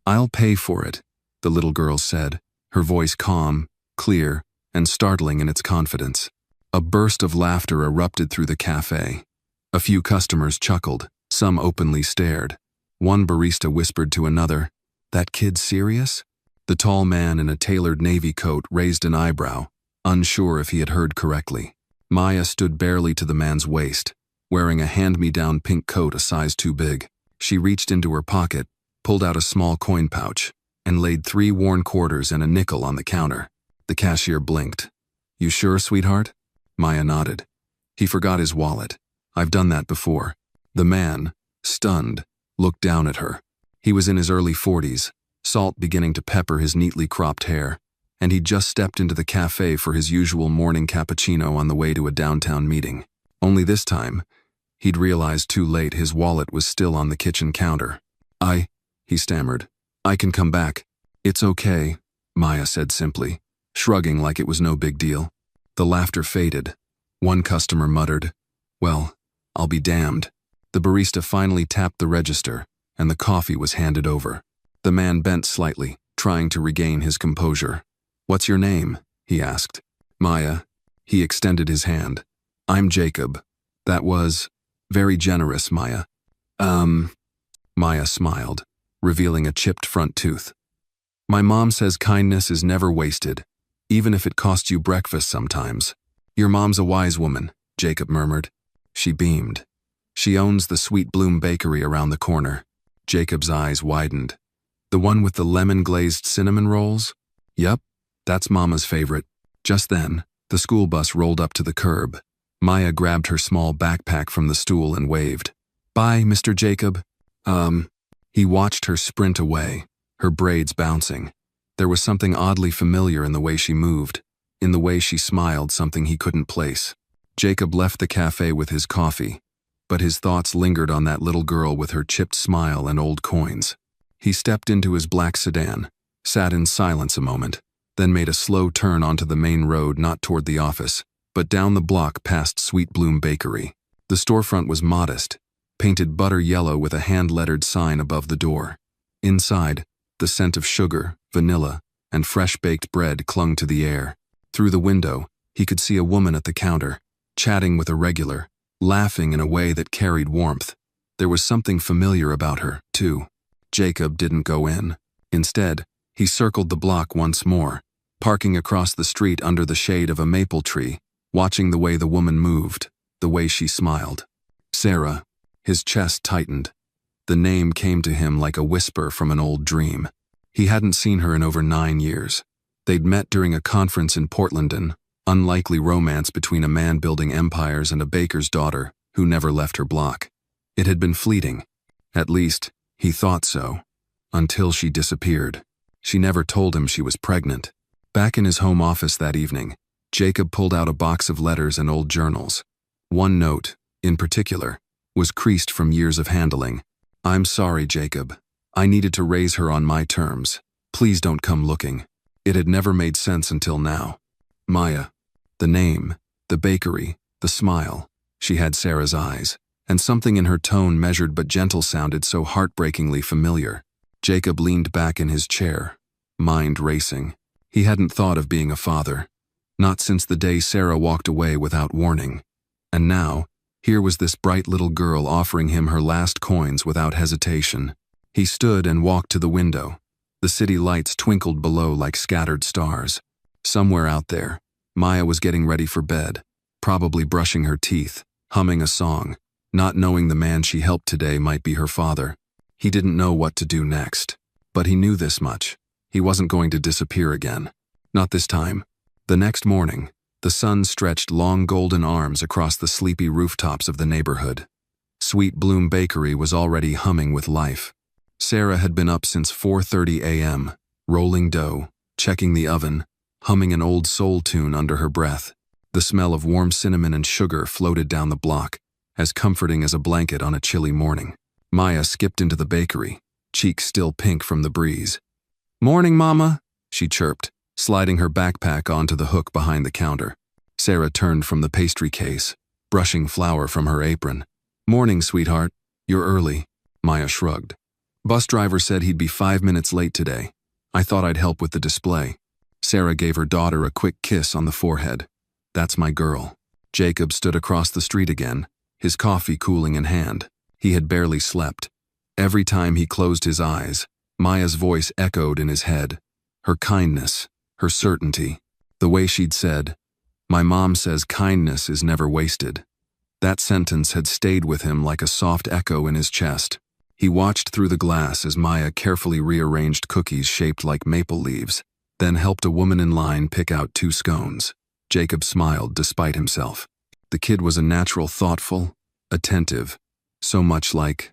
"I'll pay for it," the little girl said, her voice calm, clear, and startling in its confidence. A burst of laughter erupted through the cafe. A few customers chuckled, some openly stared. One barista whispered to another, "That kid serious?" The tall man in a tailored navy coat raised an eyebrow, unsure if he had heard correctly. Maya stood barely to the man's waist, wearing a hand-me-down pink coat a size too big. She reached into her pocket, pulled out a small coin pouch, and laid 3 worn quarters and a nickel on the counter. The cashier blinked. "You sure, sweetheart?" Maya nodded. He forgot his wallet. "I've done that before." The man, stunned, looked down at her. He was in his early 40s, salt beginning to pepper his neatly cropped hair, and he'd just stepped into the cafe for his usual morning cappuccino on the way to a downtown meeting. Only this time, he'd realized too late his wallet was still on the kitchen counter. He stammered. "I can come back." "It's okay," Maya said simply, shrugging like it was no big deal. The laughter faded. One customer muttered, "Well, I'll be damned." The barista finally tapped the register, and the coffee was handed over. The man bent slightly, trying to regain his composure. "What's your name?" he asked. "Maya." He extended his hand. "I'm Jacob." "That was very generous, Maya." Maya smiled, revealing a chipped front tooth. "My mom says kindness is never wasted, even if it costs you breakfast sometimes." "Your mom's a wise woman," Jacob murmured. She beamed. "She owns the Sweet Bloom Bakery around the corner." Jacob's eyes widened. "The one with the lemon-glazed cinnamon rolls?" "Yep, that's Mama's favorite." Just then, the school bus rolled up to the curb. Maya grabbed her small backpack from the stool and waved. "Bye, Mr. Jacob." He watched her sprint away, her braids bouncing. There was something oddly familiar in the way she moved, in the way she smiled, something he couldn't place. Jacob left the cafe with his coffee, but his thoughts lingered on that little girl with her chipped smile and old coins. He stepped into his black sedan, sat in silence a moment, then made a slow turn onto the main road, not toward the office, but down the block past Sweet Bloom Bakery. The storefront was modest, painted butter yellow with a hand-lettered sign above the door. Inside, the scent of sugar, vanilla, and fresh-baked bread clung to the air. Through the window, he could see a woman at the counter, chatting with a regular, laughing in a way that carried warmth. There was something familiar about her, too. Jacob didn't go in. Instead, he circled the block once more, parking across the street under the shade of a maple tree, watching the way the woman moved, the way she smiled. Sarah. His chest tightened. The name came to him like a whisper from an old dream. He hadn't seen her in over 9 years. They'd met during a conference in Portland, an unlikely romance between a man building empires and a baker's daughter who never left her block. It had been fleeting. At least, he thought so. Until she disappeared. She never told him she was pregnant. Back in his home office that evening, Jacob pulled out a box of letters and old journals. One note, in particular, was creased from years of handling. "I'm sorry, Jacob. I needed to raise her on my terms. Please don't come looking." It had never made sense until now. Maya. The name, the bakery, the smile. She had Sarah's eyes, and something in her tone, measured but gentle, sounded so heartbreakingly familiar. Jacob leaned back in his chair, mind racing. He hadn't thought of being a father. Not since the day Sarah walked away without warning. And now, here was this bright little girl offering him her last coins without hesitation. He stood and walked to the window. The city lights twinkled below like scattered stars. Somewhere out there, Maya was getting ready for bed, probably brushing her teeth, humming a song, not knowing the man she helped today might be her father. He didn't know what to do next, but he knew this much. He wasn't going to disappear again. Not this time. The next morning, the sun stretched long golden arms across the sleepy rooftops of the neighborhood. Sweet Bloom Bakery was already humming with life. Sarah had been up since 4:30 a.m., rolling dough, checking the oven, humming an old soul tune under her breath. The smell of warm cinnamon and sugar floated down the block, as comforting as a blanket on a chilly morning. Maya skipped into the bakery, cheeks still pink from the breeze. "Morning, Mama," she chirped, sliding her backpack onto the hook behind the counter. Sarah turned from the pastry case, brushing flour from her apron. "Morning, sweetheart. You're early." Maya shrugged. Bus driver said he'd be 5 minutes late today. I thought I'd help with the display. Sarah gave her daughter a quick kiss on the forehead. That's my girl. Jacob stood across the street again, his coffee cooling in hand. He had barely slept. Every time he closed his eyes, Maya's voice echoed in his head. Her kindness, her certainty, the way she'd said, "My mom says kindness is never wasted." That sentence had stayed with him like a soft echo in his chest. He watched through the glass as Maya carefully rearranged cookies shaped like maple leaves, then helped a woman in line pick out 2 scones. Jacob smiled despite himself. The kid was a natural, thoughtful, attentive, so much like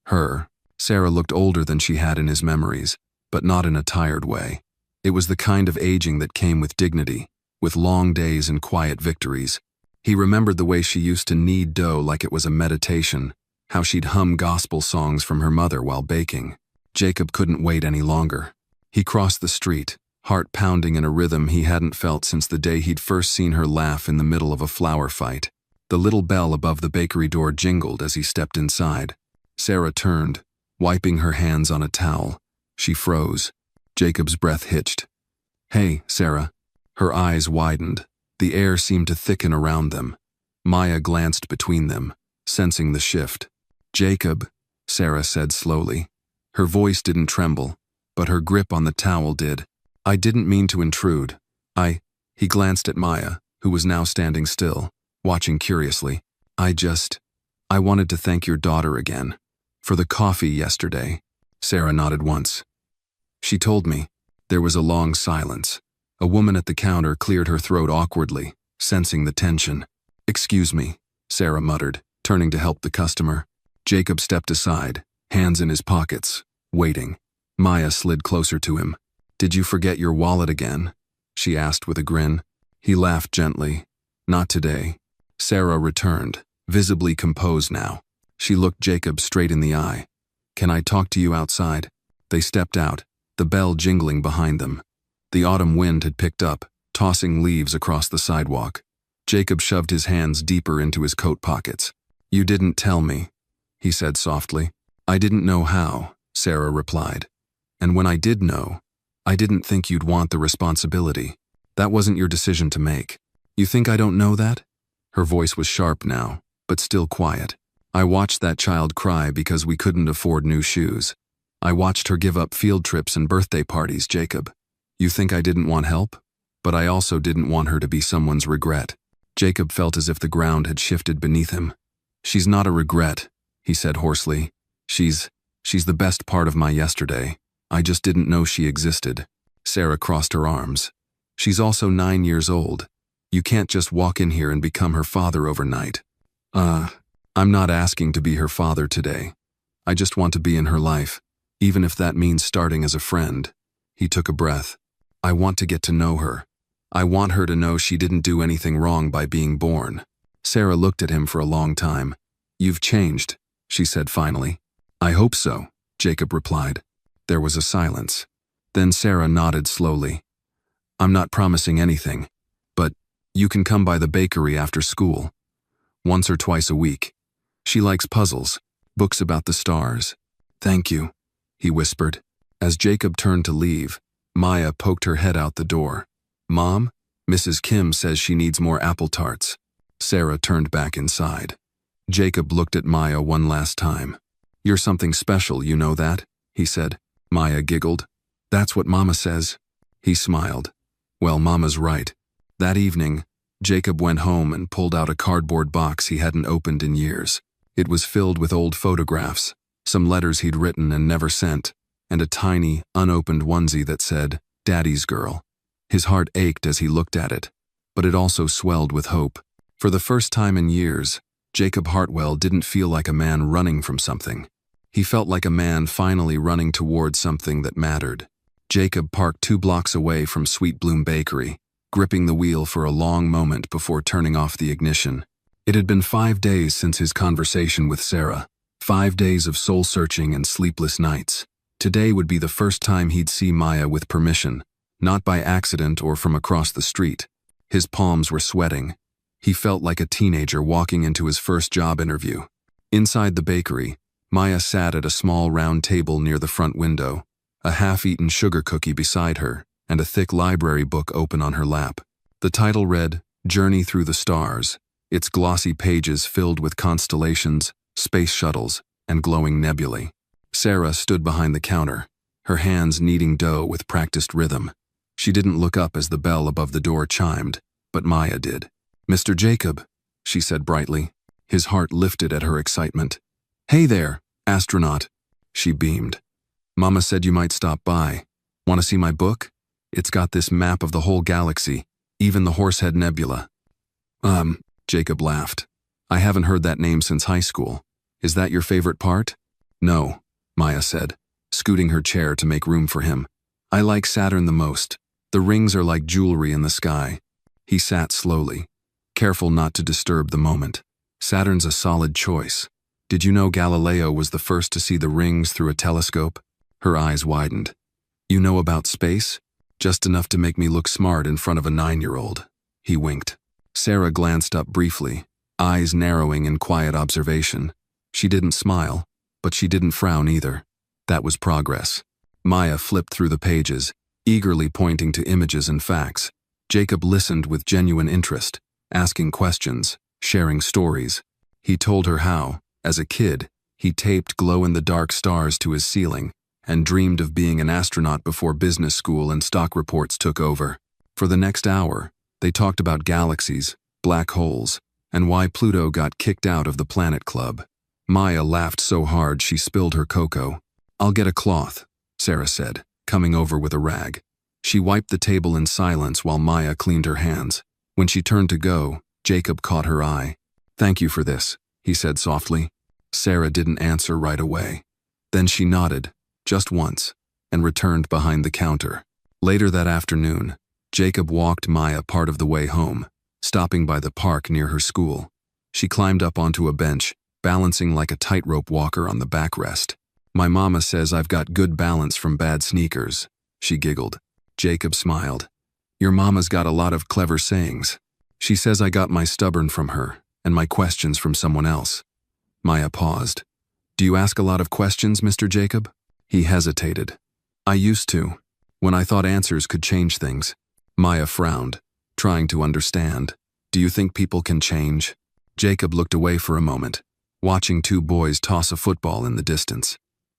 her. Sarah looked older than she had in his memories, but not in a tired way. It was the kind of aging that came with dignity, with long days and quiet victories. He remembered the way she used to knead dough like it was a meditation, how she'd hum gospel songs from her mother while baking. Jacob couldn't wait any longer. He crossed the street, heart pounding in a rhythm he hadn't felt since the day he'd first seen her laugh in the middle of a flower fight. The little bell above the bakery door jingled as he stepped inside. Sarah turned, wiping her hands on a towel. She froze. Jacob's breath hitched. "Hey, Sarah." Her eyes widened. The air seemed to thicken around them. Maya glanced between them, sensing the shift. "Jacob," Sarah said slowly. Her voice didn't tremble, but her grip on the towel did. "I didn't mean to intrude. He glanced at Maya, who was now standing still, watching curiously. I wanted to thank your daughter again. For the coffee yesterday." Sarah nodded once. "She told me." There was a long silence. A woman at the counter cleared her throat awkwardly, sensing the tension. "Excuse me," Sarah muttered, turning to help the customer. Jacob stepped aside, hands in his pockets, waiting. Maya slid closer to him. "Did you forget your wallet again?" she asked with a grin. He laughed gently. "Not today." Sarah returned, visibly composed now. She looked Jacob straight in the eye. "Can I talk to you outside?" They stepped out, the bell jingling behind them. The autumn wind had picked up, tossing leaves across the sidewalk. Jacob shoved his hands deeper into his coat pockets. "You didn't tell me," he said softly. "I didn't know how," Sarah replied. "And when I did know, I didn't think you'd want the responsibility. That wasn't your decision to make. You think I don't know that?" Her voice was sharp now, but still quiet. "I watched that child cry because we couldn't afford new shoes. I watched her give up field trips and birthday parties, Jacob. You think I didn't want help? But I also didn't want her to be someone's regret." Jacob felt as if the ground had shifted beneath him. "She's not a regret," he said hoarsely. She's the best part of my yesterday. I just didn't know she existed." Sarah crossed her arms. "She's also 9 years old. You can't just walk in here and become her father overnight." I'm not asking to be her father today. I just want to be in her life, even if that means starting as a friend." He took a breath. "I want to get to know her. I want her to know she didn't do anything wrong by being born." Sarah looked at him for a long time. "You've changed," she said finally. "I hope so," Jacob replied. There was a silence. Then Sarah nodded slowly. "I'm not promising anything, but you can come by the bakery after school. Once or twice a week. She likes puzzles, books about the stars." "Thank you," he whispered. As Jacob turned to leave, Maya poked her head out the door. "Mom, Mrs. Kim says she needs more apple tarts." Sarah turned back inside. Jacob looked at Maya one last time. "You're something special, you know that?" he said. Maya giggled. "That's what Mama says." He smiled. "Well, Mama's right." That evening, Jacob went home and pulled out a cardboard box he hadn't opened in years. It was filled with old photographs, some letters he'd written and never sent, and a tiny, unopened onesie that said, "Daddy's girl." His heart ached as he looked at it, but it also swelled with hope. For the first time in years, Jacob Hartwell didn't feel like a man running from something. He felt like a man finally running towards something that mattered. Jacob parked 2 blocks away from Sweet Bloom Bakery, gripping the wheel for a long moment before turning off the ignition. It had been 5 days since his conversation with Sarah, 5 days of soul-searching and sleepless nights. Today would be the first time he'd see Maya with permission, not by accident or from across the street. His palms were sweating. He felt like a teenager walking into his first job interview. Inside the bakery, Maya sat at a small round table near the front window, a half-eaten sugar cookie beside her, and a thick library book open on her lap. The title read, Journey Through the Stars, its glossy pages filled with constellations, space shuttles, and glowing nebulae. Sarah stood behind the counter, her hands kneading dough with practiced rhythm. She didn't look up as the bell above the door chimed, but Maya did. "Mr. Jacob," she said brightly. His heart lifted at her excitement. "Hey there, astronaut," she beamed. "Mama said you might stop by. Want to see my book? It's got this map of the whole galaxy, even the Horsehead Nebula." Jacob laughed. "I haven't heard that name since high school. Is that your favorite part?" "No," Maya said, scooting her chair to make room for him. "I like Saturn the most. The rings are like jewelry in the sky." He sat slowly, careful not to disturb the moment. "Saturn's a solid choice. Did you know Galileo was the first to see the rings through a telescope?" Her eyes widened. "You know about space? Just enough to make me look smart in front of a 9-year-old. He winked. Sarah glanced up briefly, eyes narrowing in quiet observation. She didn't smile, but she didn't frown either. That was progress. Maya flipped through the pages, eagerly pointing to images and facts. Jacob listened with genuine interest, asking questions, sharing stories. He told her how, as a kid, he taped glow-in-the-dark stars to his ceiling and dreamed of being an astronaut before business school and stock reports took over. For the next hour, they talked about galaxies, black holes, and why Pluto got kicked out of the Planet Club. Maya laughed so hard she spilled her cocoa. "I'll get a cloth," Sarah said, coming over with a rag. She wiped the table in silence while Maya cleaned her hands. When she turned to go, Jacob caught her eye. "Thank you for this," he said softly. Sarah didn't answer right away. Then she nodded, just once, and returned behind the counter. Later that afternoon, Jacob walked Maya part of the way home, stopping by the park near her school. She climbed up onto a bench, balancing like a tightrope walker on the backrest. "My mama says I've got good balance from bad sneakers," she giggled. Jacob smiled. "Your mama's got a lot of clever sayings. She says I got my stubborn from her, and my questions from someone else." Maya paused. "Do you ask a lot of questions, Mr. Jacob?" He hesitated. "I used to, when I thought answers could change things." Maya frowned, trying to understand. "Do you think people can change?" Jacob looked away for a moment, watching two boys toss a football in the distance.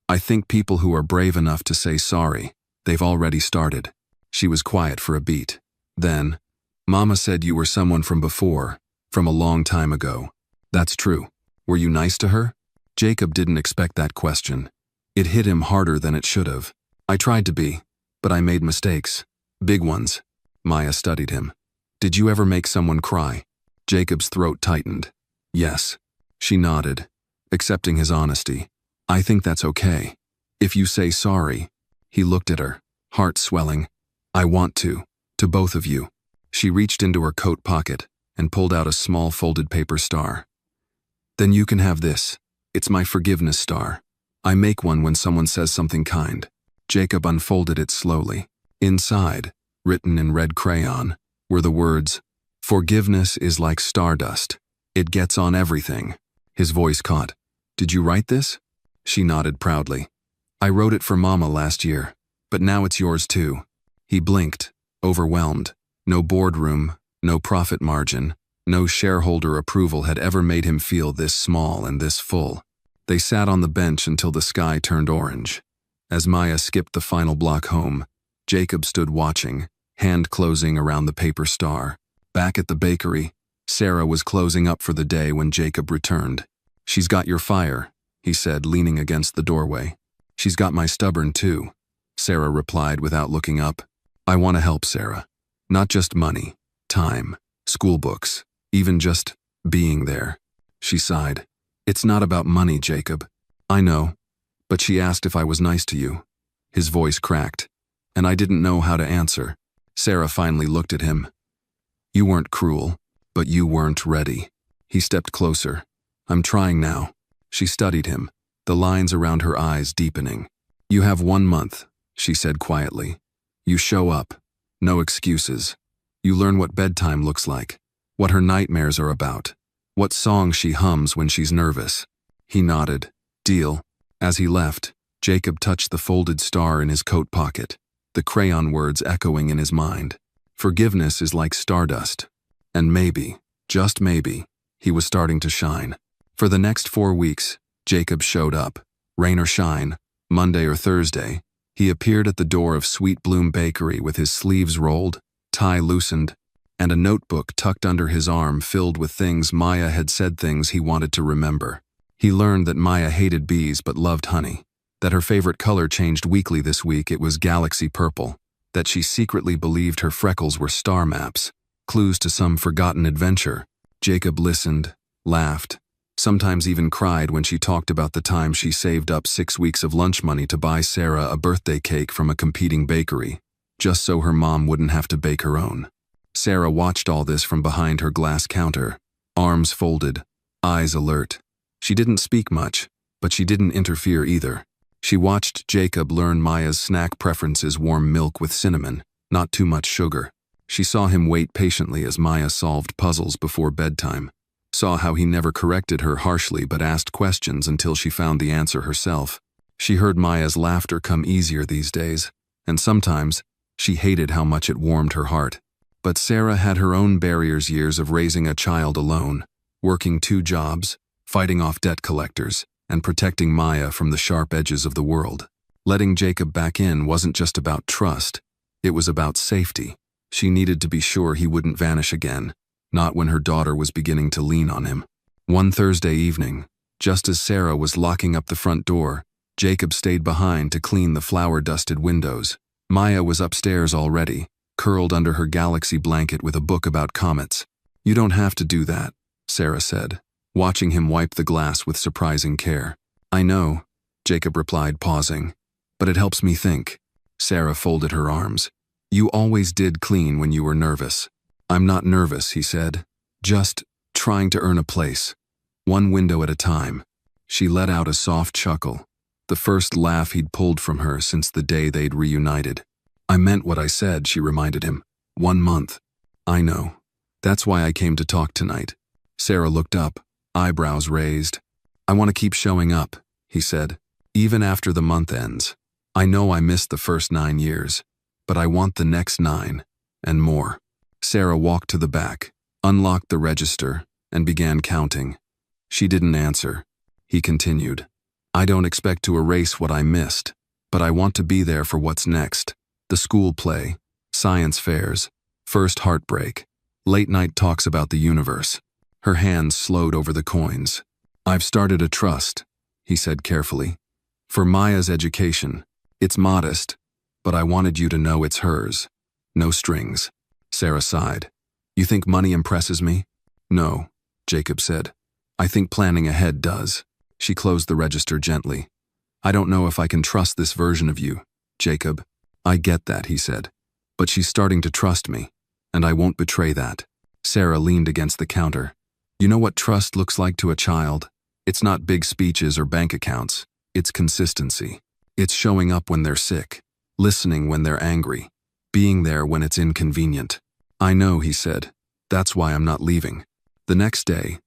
"I think people who are brave enough to say sorry, they've already started." She was quiet for a beat. Then, "Mama said you were someone from before, from a long time ago." "That's true. Were you nice to her?" Jacob didn't expect that question. It hit him harder than it should have. "I tried to be, but I made mistakes. Big ones." Maya studied him. "Did you ever make someone cry?" Jacob's throat tightened. "Yes." She nodded, accepting his honesty. "I think that's okay. If you say sorry." He looked at her, heart swelling. "I want to both of you." She reached into her coat pocket and pulled out a small folded paper star. "Then you can have this. It's my forgiveness star. I make one when someone says something kind." Jacob unfolded it slowly. Inside, written in red crayon, were the words, "Forgiveness is like stardust. It gets on everything." His voice caught. "Did you write this?" She nodded proudly. "I wrote it for Mama last year, but now it's yours too." He blinked, overwhelmed. No boardroom, no profit margin, no shareholder approval had ever made him feel this small and this full. They sat on the bench until the sky turned orange. As Maya skipped the final block home, Jacob stood watching, hand closing around the paper star. Back at the bakery, Sarah was closing up for the day when Jacob returned. "She's got your fire," he said, leaning against the doorway. "She's got my stubborn too," Sarah replied without looking up. "I want to help Sarah. Not just money, time, school books, even just being there." She sighed. "It's not about money, Jacob." "I know, but she asked if I was nice to you." His voice cracked, and I didn't know how to answer. Sarah finally looked at him. "You weren't cruel, but you weren't ready." He stepped closer. "I'm trying now." She studied him, the lines around her eyes deepening. "You have 1 month," she said quietly. "You show up. No excuses. You learn what bedtime looks like, what her nightmares are about, what song she hums when she's nervous." He nodded. Deal. As he left, Jacob touched the folded star in his coat pocket, the crayon words echoing in his mind. Forgiveness is like stardust. And maybe, just maybe, he was starting to shine. For the next 4 weeks, Jacob showed up. Rain or shine, Monday or Thursday, he appeared at the door of Sweet Bloom Bakery with his sleeves rolled, tie loosened, and a notebook tucked under his arm filled with things Maya had said, things he wanted to remember. He learned that Maya hated bees but loved honey, that her favorite color changed weekly. This week it was galaxy purple, that she secretly believed her freckles were star maps, clues to some forgotten adventure. Jacob listened, laughed, sometimes even cried when she talked about the time she saved up 6 weeks of lunch money to buy Sarah a birthday cake from a competing bakery, just so her mom wouldn't have to bake her own. Sarah watched all this from behind her glass counter, arms folded, eyes alert. She didn't speak much, but she didn't interfere either. She watched Jacob learn Maya's snack preferences: warm milk with cinnamon, not too much sugar. She saw him wait patiently as Maya solved puzzles before bedtime, saw how he never corrected her harshly but asked questions until she found the answer herself. She heard Maya's laughter come easier these days, and sometimes she hated how much it warmed her heart. But Sarah had her own barriers: years of raising a child alone, working 2 jobs, fighting off debt collectors, and protecting Maya from the sharp edges of the world. Letting Jacob back in wasn't just about trust, it was about safety. She needed to be sure he wouldn't vanish again, not when her daughter was beginning to lean on him. One Thursday evening, just as Sarah was locking up the front door, Jacob stayed behind to clean the flour-dusted windows. Maya was upstairs already, curled under her galaxy blanket with a book about comets. "You don't have to do that," Sarah said, watching him wipe the glass with surprising care. "I know," Jacob replied, pausing, "but it helps me think." Sarah folded her arms. "You always did clean when you were nervous." "I'm not nervous," he said. "Just trying to earn a place. One window at a time." She let out a soft chuckle, the first laugh he'd pulled from her since the day they'd reunited. "I meant what I said," she reminded him. 1 month. "I know. That's why I came to talk tonight." Sarah looked up, eyebrows raised. "I want to keep showing up," he said, "even after the month ends. I know I missed the first 9 years, but I want the next 9, and more." Sarah walked to the back, unlocked the register, and began counting. She didn't answer. He continued, "I don't expect to erase what I missed, but I want to be there for what's next. The school play, science fairs, first heartbreak, late-night talks about the universe." Her hands slowed over the coins. "I've started a trust," he said carefully, "for Maya's education. It's modest, but I wanted you to know it's hers. No strings." Sarah sighed. "You think money impresses me?" "No," Jacob said. "I think planning ahead does." She closed the register gently. "I don't know if I can trust this version of you, Jacob." "I get that," he said. "But she's starting to trust me, and I won't betray that." Sarah leaned against the counter. "You know what trust looks like to a child? It's not big speeches or bank accounts. It's consistency. It's showing up when they're sick, listening when they're angry, being there when it's inconvenient." "I know," he said. "That's why I'm not leaving." The next day,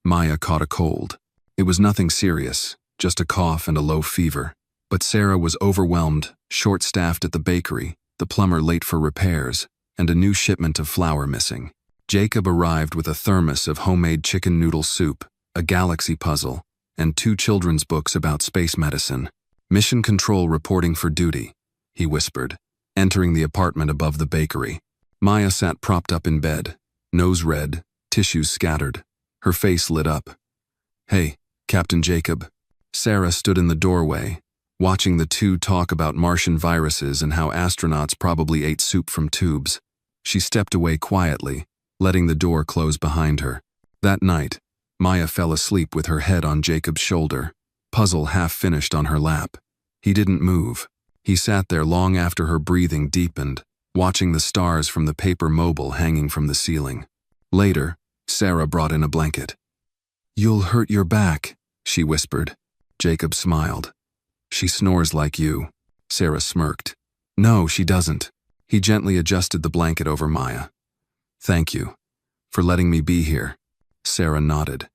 Maya caught a cold. It was nothing serious, just a cough and a low fever. But Sarah was overwhelmed, short-staffed at the bakery, the plumber late for repairs, and a new shipment of flour missing. Jacob arrived with a thermos of homemade chicken noodle soup, a galaxy puzzle, and 2 children's books about space medicine. "Mission Control reporting for duty," he whispered, entering the apartment above the bakery. Maya sat propped up in bed, nose red, tissues scattered. Her face lit up. "Hey, Captain Jacob." Sarah stood in the doorway, watching the 2 talk about Martian viruses and how astronauts probably ate soup from tubes. She stepped away quietly, letting the door close behind her. That night, Maya fell asleep with her head on Jacob's shoulder, puzzle half finished on her lap. He didn't move. He sat there long after her breathing deepened, watching the stars from the paper mobile hanging from the ceiling. Later, Sarah brought in a blanket. "You'll hurt your back," she whispered. Jacob smiled. "She snores like you." Sarah smirked. "No, she doesn't." He gently adjusted the blanket over Maya. "Thank you for letting me be here." Sarah nodded.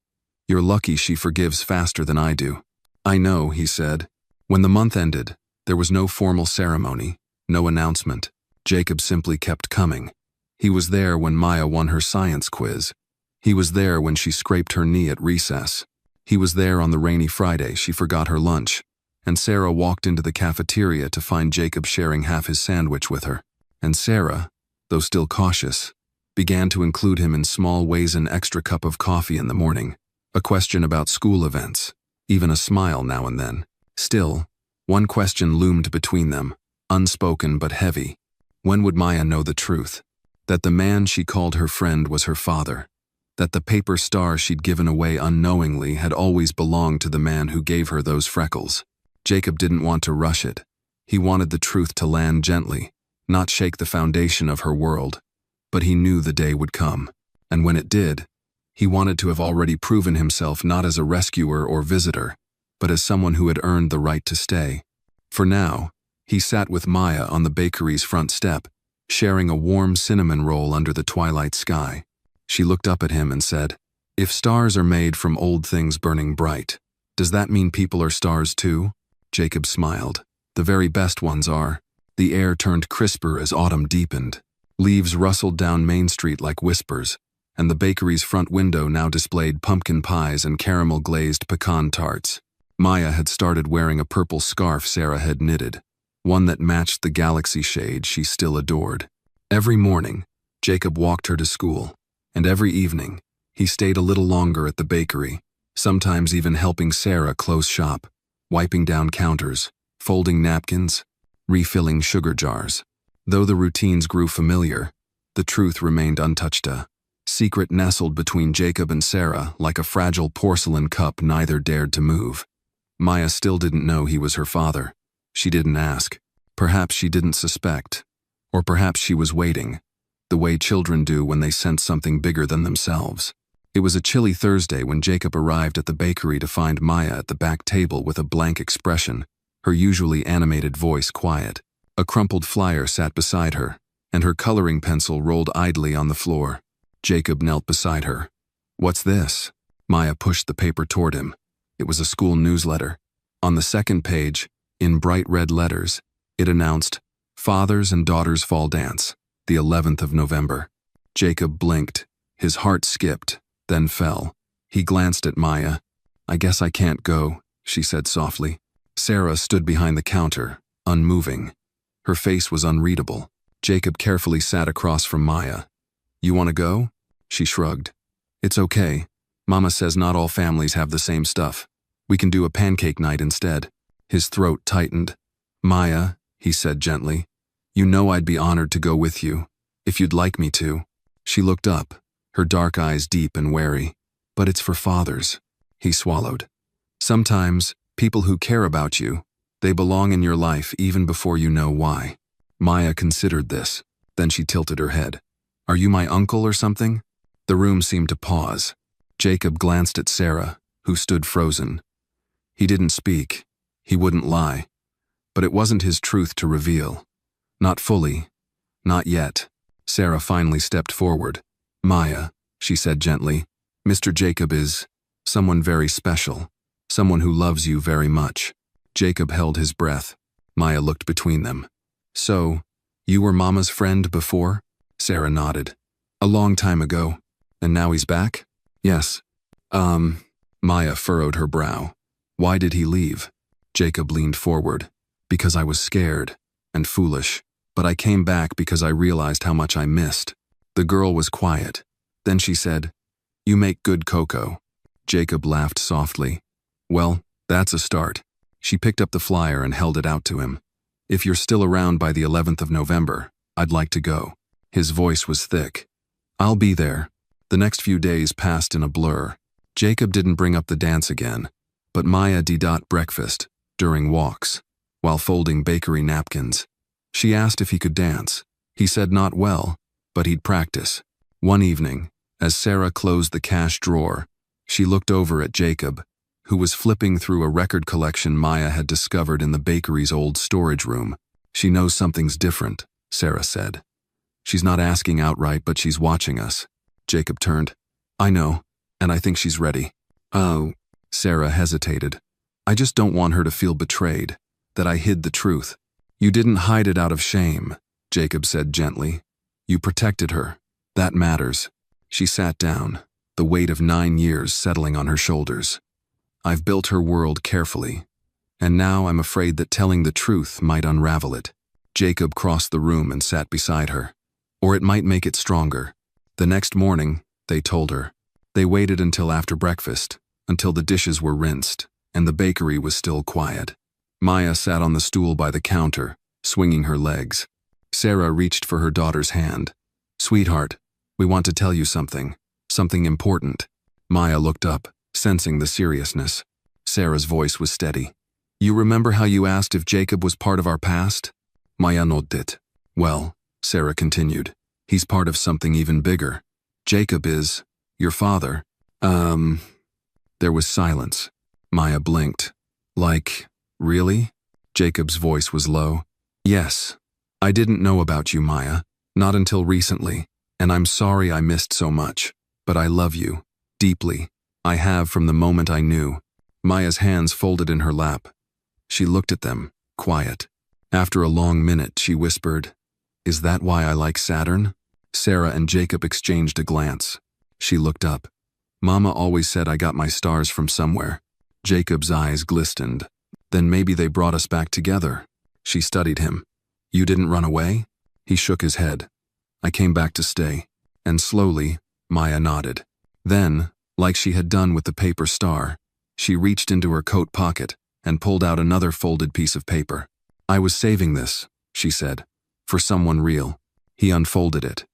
"You're lucky she forgives faster than I do." I know, he said. When the month ended, there was no formal ceremony, no announcement. Jacob simply kept coming. He was there when Maya won her science quiz. He was there when she scraped her knee at recess. He was there on the rainy Friday she forgot her lunch, and Sarah walked into the cafeteria to find Jacob sharing half his sandwich with her. And Sarah, though still cautious, began to include him in small ways: an extra cup of coffee in the morning, a question about school events, even a smile now and then. Still, one question loomed between them, unspoken but heavy. When would Maya know the truth? That the man she called her friend was her father. That the paper star she'd given away unknowingly had always belonged to the man who gave her those freckles. Jacob didn't want to rush it. He wanted the truth to land gently, not shake the foundation of her world. But he knew the day would come, and when it did, he wanted to have already proven himself not as a rescuer or visitor, but as someone who had earned the right to stay. For now, he sat with Maya on the bakery's front step, sharing a warm cinnamon roll under the twilight sky. She looked up at him and said, "If stars are made from old things burning bright, does that mean people are stars too?" Jacob smiled. "The very best ones are." The air turned crisper as autumn deepened. Leaves rustled down Main Street like whispers, and the bakery's front window now displayed pumpkin pies and caramel-glazed pecan tarts. Maya had started wearing a purple scarf Sarah had knitted, one that matched the galaxy shade she still adored. Every morning, Jacob walked her to school, and every evening, he stayed a little longer at the bakery, sometimes even helping Sarah close shop, wiping down counters, folding napkins, refilling sugar jars. Though the routines grew familiar, the truth remained untouched. A secret nestled between Jacob and Sarah like a fragile porcelain cup neither dared to move. Maya still didn't know he was her father. She didn't ask. Perhaps she didn't suspect. Or perhaps she was waiting, the way children do when they sense something bigger than themselves. It was a chilly Thursday when Jacob arrived at the bakery to find Maya at the back table with a blank expression, her usually animated voice quiet. A crumpled flyer sat beside her, and her coloring pencil rolled idly on the floor. Jacob knelt beside her. "What's this?" Maya pushed the paper toward him. It was a school newsletter. On the second page, in bright red letters, it announced, "Fathers and Daughters Fall Dance, the 11th of November." Jacob blinked. His heart skipped, then fell. He glanced at Maya. "I guess I can't go," she said softly. Sarah stood behind the counter, unmoving. Her face was unreadable. Jacob carefully sat across from Maya. "You want to go?" She shrugged. "It's okay. Mama says not all families have the same stuff. We can do a pancake night instead." His throat tightened. "Maya," he said gently, "you know I'd be honored to go with you, if you'd like me to." She looked up, her dark eyes deep and wary. "But it's for fathers." He swallowed. "Sometimes, people who care about you, they belong in your life even before you know why." Maya considered this, then she tilted her head. "Are you my uncle or something?" The room seemed to pause. Jacob glanced at Sarah, who stood frozen. He didn't speak. He wouldn't lie. But it wasn't his truth to reveal. Not fully. Not yet. Sarah finally stepped forward. "Maya," she said gently, "Mr. Jacob is someone very special. Someone who loves you very much." Jacob held his breath. Maya looked between them. "So, you were Mama's friend before?" Sarah nodded. "A long time ago. And now he's back?" "Yes." Maya furrowed her brow. "Why did he leave?" Jacob leaned forward. "Because I was scared and foolish. But I came back because I realized how much I missed." The girl was quiet. Then she said, "You make good cocoa." Jacob laughed softly. "Well, that's a start." She picked up the flyer and held it out to him. "If you're still around by the 11th of November, I'd like to go." His voice was thick. "I'll be there." The next few days passed in a blur. Jacob didn't bring up the dance again, but Maya did breakfast, during walks, while folding bakery napkins. She asked if he could dance. He said not well, but he'd practice. One evening, as Sarah closed the cash drawer, she looked over at Jacob, who was flipping through a record collection Maya had discovered in the bakery's old storage room. "She knows something's different," Sarah said. "She's not asking outright, but she's watching us." Jacob turned. "I know, and I think she's ready." "Oh," Sarah hesitated. I just don't want her to feel betrayed, that I hid the truth. You didn't hide it out of shame, Jacob said gently. You protected her. That matters. She sat down, the weight of 9 years settling on her shoulders. I've built her world carefully, and now I'm afraid that telling the truth might unravel it. Jacob crossed the room and sat beside her. Or it might make it stronger. The next morning, they told her. They waited until after breakfast, until the dishes were rinsed, and the bakery was still quiet. Maya sat on the stool by the counter, swinging her legs. Sarah reached for her daughter's hand. Sweetheart, we want to tell you something important. Maya looked up, sensing the seriousness. Sarah's voice was steady. You remember how you asked if Jacob was part of our past? Maya nodded. Well, Sarah continued, he's part of something even bigger. Jacob is your father. There was silence. Maya blinked. Like, really? Jacob's voice was low. Yes. I didn't know about you, Maya. Not until recently. And I'm sorry I missed so much. But I love you. Deeply. I have from the moment I knew. Maya's hands folded in her lap. She looked at them, quiet. After a long minute, she whispered, Is that why I like Saturn? Sarah and Jacob exchanged a glance. She looked up. Mama always said I got my stars from somewhere. Jacob's eyes glistened. Then maybe they brought us back together. She studied him. You didn't run away? He shook his head. I came back to stay. And slowly, Maya nodded. Then, like she had done with the paper star, she reached into her coat pocket and pulled out another folded piece of paper. I was saving this, she said, for someone real. He unfolded it.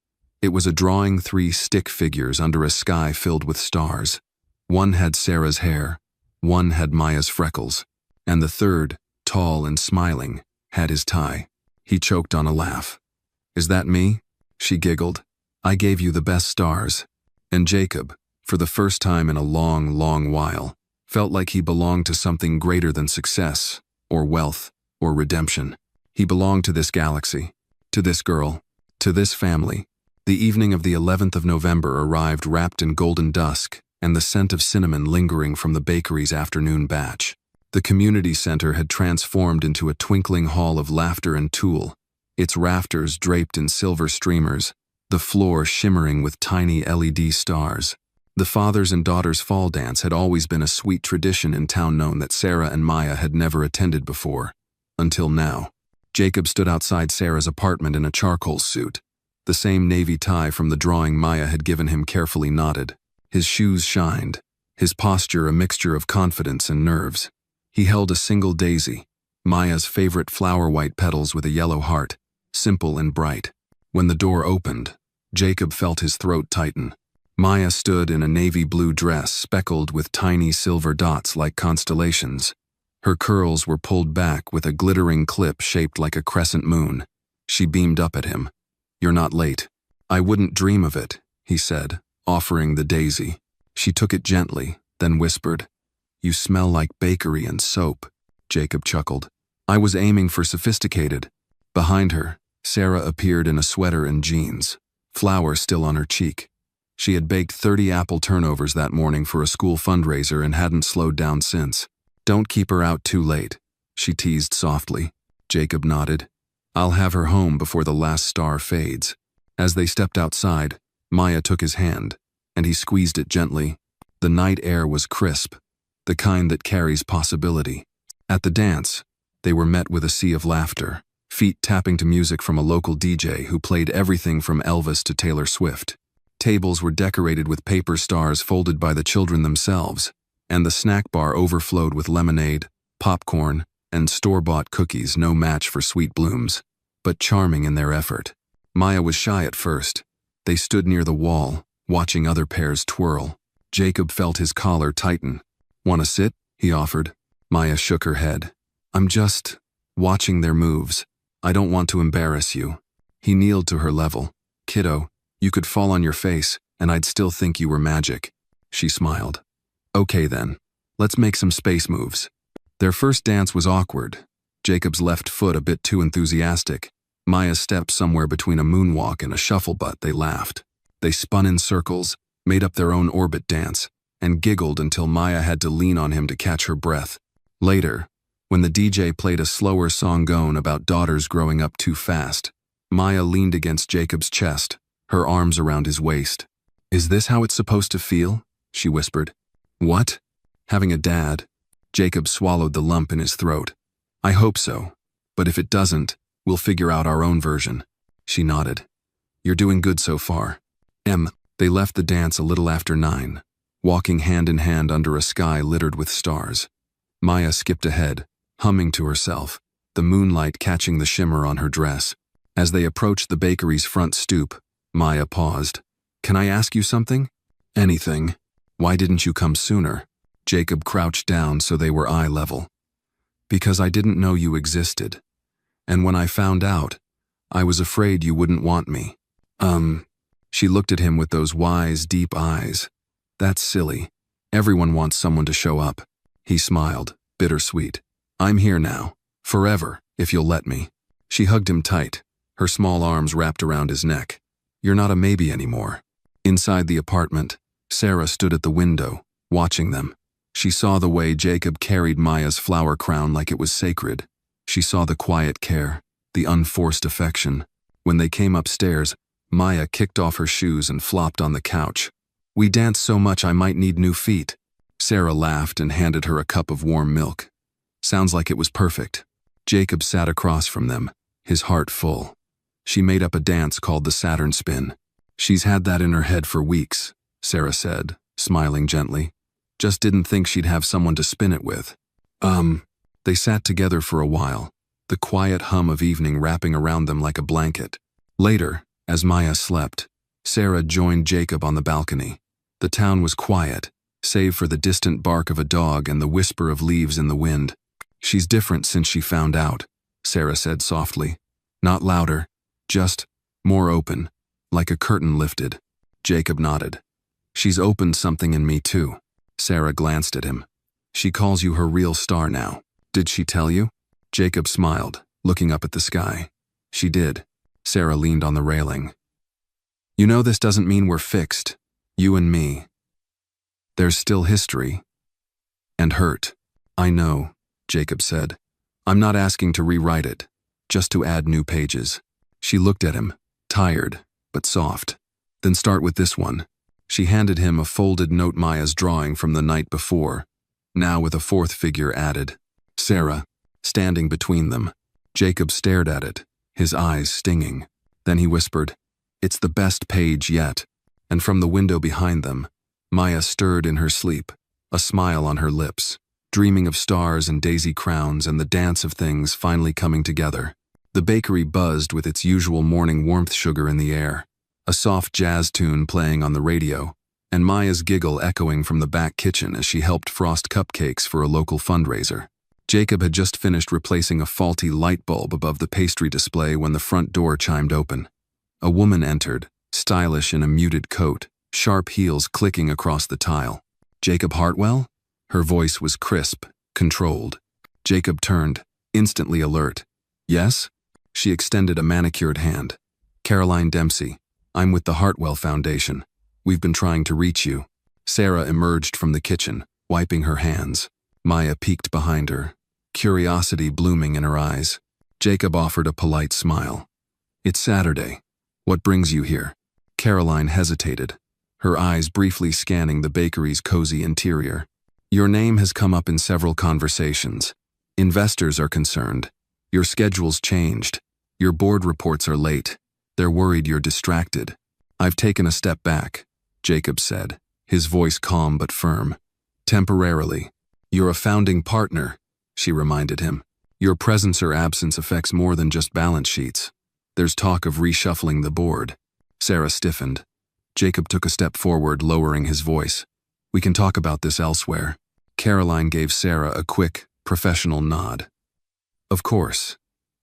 It was a drawing 3 stick figures under a sky filled with stars. One had Sarah's hair, one had Maya's freckles, and the third, tall and smiling, had his tie. He choked on a laugh. Is that me? She giggled. I gave you the best stars. And Jacob, for the first time in a long, long while, felt like he belonged to something greater than success, or wealth, or redemption. He belonged to this galaxy, to this girl, to this family. The evening of the 11th of November arrived wrapped in golden dusk and the scent of cinnamon lingering from the bakery's afternoon batch. The community center had transformed into a twinkling hall of laughter and tulle, its rafters draped in silver streamers, the floor shimmering with tiny LED stars. The fathers and daughters fall dance had always been a sweet tradition in town known that Sarah and Maya had never attended before. Until now. Jacob stood outside Sarah's apartment in a charcoal suit. The same navy tie from the drawing Maya had given him carefully knotted. His shoes shined, his posture a mixture of confidence and nerves. He held a single daisy, Maya's favorite flower-white petals with a yellow heart, simple and bright. When the door opened, Jacob felt his throat tighten. Maya stood in a navy blue dress speckled with tiny silver dots like constellations. Her curls were pulled back with a glittering clip shaped like a crescent moon. She beamed up at him. You're not late. I wouldn't dream of it, he said, offering the daisy. She took it gently, then whispered, You smell like bakery and soap. Jacob chuckled. I was aiming for sophisticated. Behind her, Sarah appeared in a sweater and jeans, flour still on her cheek. She had baked 30 apple turnovers that morning for a school fundraiser and hadn't slowed down since. Don't keep her out too late, she teased softly. Jacob nodded. I'll have her home before the last star fades. As they stepped outside, Maya took his hand, and he squeezed it gently. The night air was crisp, the kind that carries possibility. At the dance, they were met with a sea of laughter, feet tapping to music from a local DJ who played everything from Elvis to Taylor Swift. Tables were decorated with paper stars folded by the children themselves, and the snack bar overflowed with lemonade, popcorn, and store-bought cookies no match for Sweet Blooms, but charming in their effort. Maya was shy at first. They stood near the wall, watching other pairs twirl. Jacob felt his collar tighten. Want to sit? He offered. Maya shook her head. I'm just watching their moves. I don't want to embarrass you. He kneeled to her level. Kiddo, you could fall on your face, and I'd still think you were magic. She smiled. Okay then, let's make some space moves. Their first dance was awkward. Jacob's left foot a bit too enthusiastic. Maya's step somewhere between a moonwalk and a shuffle, but they laughed. They spun in circles, made up their own orbit dance, and giggled until Maya had to lean on him to catch her breath. Later, when the DJ played a slower song going about daughters growing up too fast, Maya leaned against Jacob's chest, her arms around his waist. "Is this how it's supposed to feel?" she whispered. "What? Having a dad?" Jacob swallowed the lump in his throat. "I hope so, but if it doesn't, we'll figure out our own version." She nodded. "You're doing good so far." They left the dance a little after 9, walking hand in hand under a sky littered with stars. Maya skipped ahead, humming to herself, the moonlight catching the shimmer on her dress. As they approached the bakery's front stoop, Maya paused. "Can I ask you something?" "Anything. Why didn't you come sooner?" Jacob crouched down so they were eye level. "Because I didn't know you existed. And when I found out, I was afraid you wouldn't want me." She looked at him with those wise, deep eyes. "That's silly. Everyone wants someone to show up." He smiled, bittersweet. "I'm here now. Forever, if you'll let me." She hugged him tight, her small arms wrapped around his neck. "You're not a maybe anymore." Inside the apartment, Sarah stood at the window, watching them. She saw the way Jacob carried Maya's flower crown like it was sacred. She saw the quiet care, the unforced affection. When they came upstairs, Maya kicked off her shoes and flopped on the couch. "We danced so much I might need new feet." Sarah laughed and handed her a cup of warm milk. "Sounds like it was perfect." Jacob sat across from them, his heart full. "She made up a dance called the Saturn Spin. She's had that in her head for weeks," Sarah said, smiling gently. "Just didn't think she'd have someone to spin it with." They sat together for a while, the quiet hum of evening wrapping around them like a blanket. Later, as Maya slept, Sarah joined Jacob on the balcony. The town was quiet, save for the distant bark of a dog and the whisper of leaves in the wind. "She's different since she found out," Sarah said softly. "Not louder, just more open, like a curtain lifted." Jacob nodded. "She's opened something in me too." Sarah glanced at him. "She calls you her real star now. Did she tell you?" Jacob smiled, looking up at the sky. "She did." Sarah leaned on the railing. "You know this doesn't mean we're fixed. You and me. There's still history. And hurt." "I know," Jacob said. "I'm not asking to rewrite it, just to add new pages." She looked at him, tired, but soft. "Then start with this one." She handed him a folded note Maya's drawing from the night before, now with a fourth figure added. Sarah, standing between them. Jacob stared at it, his eyes stinging. Then he whispered, "It's the best page yet." And from the window behind them, Maya stirred in her sleep, a smile on her lips, dreaming of stars and daisy crowns and the dance of things finally coming together. The bakery buzzed with its usual morning warmth sugar in the air, a soft jazz tune playing on the radio, and Maya's giggle echoing from the back kitchen as she helped frost cupcakes for a local fundraiser. Jacob had just finished replacing a faulty light bulb above the pastry display when the front door chimed open. A woman entered, stylish in a muted coat, sharp heels clicking across the tile. "Jacob Hartwell?" Her voice was crisp, controlled. Jacob turned, instantly alert. "Yes?" She extended a manicured hand. "Caroline Dempsey. I'm with the Hartwell Foundation. We've been trying to reach you." Sarah emerged from the kitchen, wiping her hands. Maya peeked behind her, curiosity blooming in her eyes. Jacob offered a polite smile. "It's Saturday. What brings you here?" Caroline hesitated, her eyes briefly scanning the bakery's cozy interior. "Your name has come up in several conversations. Investors are concerned. Your schedule's changed. Your board reports are late. They're worried you're distracted." "I've taken a step back," Jacob said, his voice calm but firm. "Temporarily. You're a founding partner," she reminded him. "Your presence or absence affects more than just balance sheets. There's talk of reshuffling the board." Sarah stiffened. Jacob took a step forward, lowering his voice. "We can talk about this elsewhere." Caroline gave Sarah a quick, professional nod. "Of course.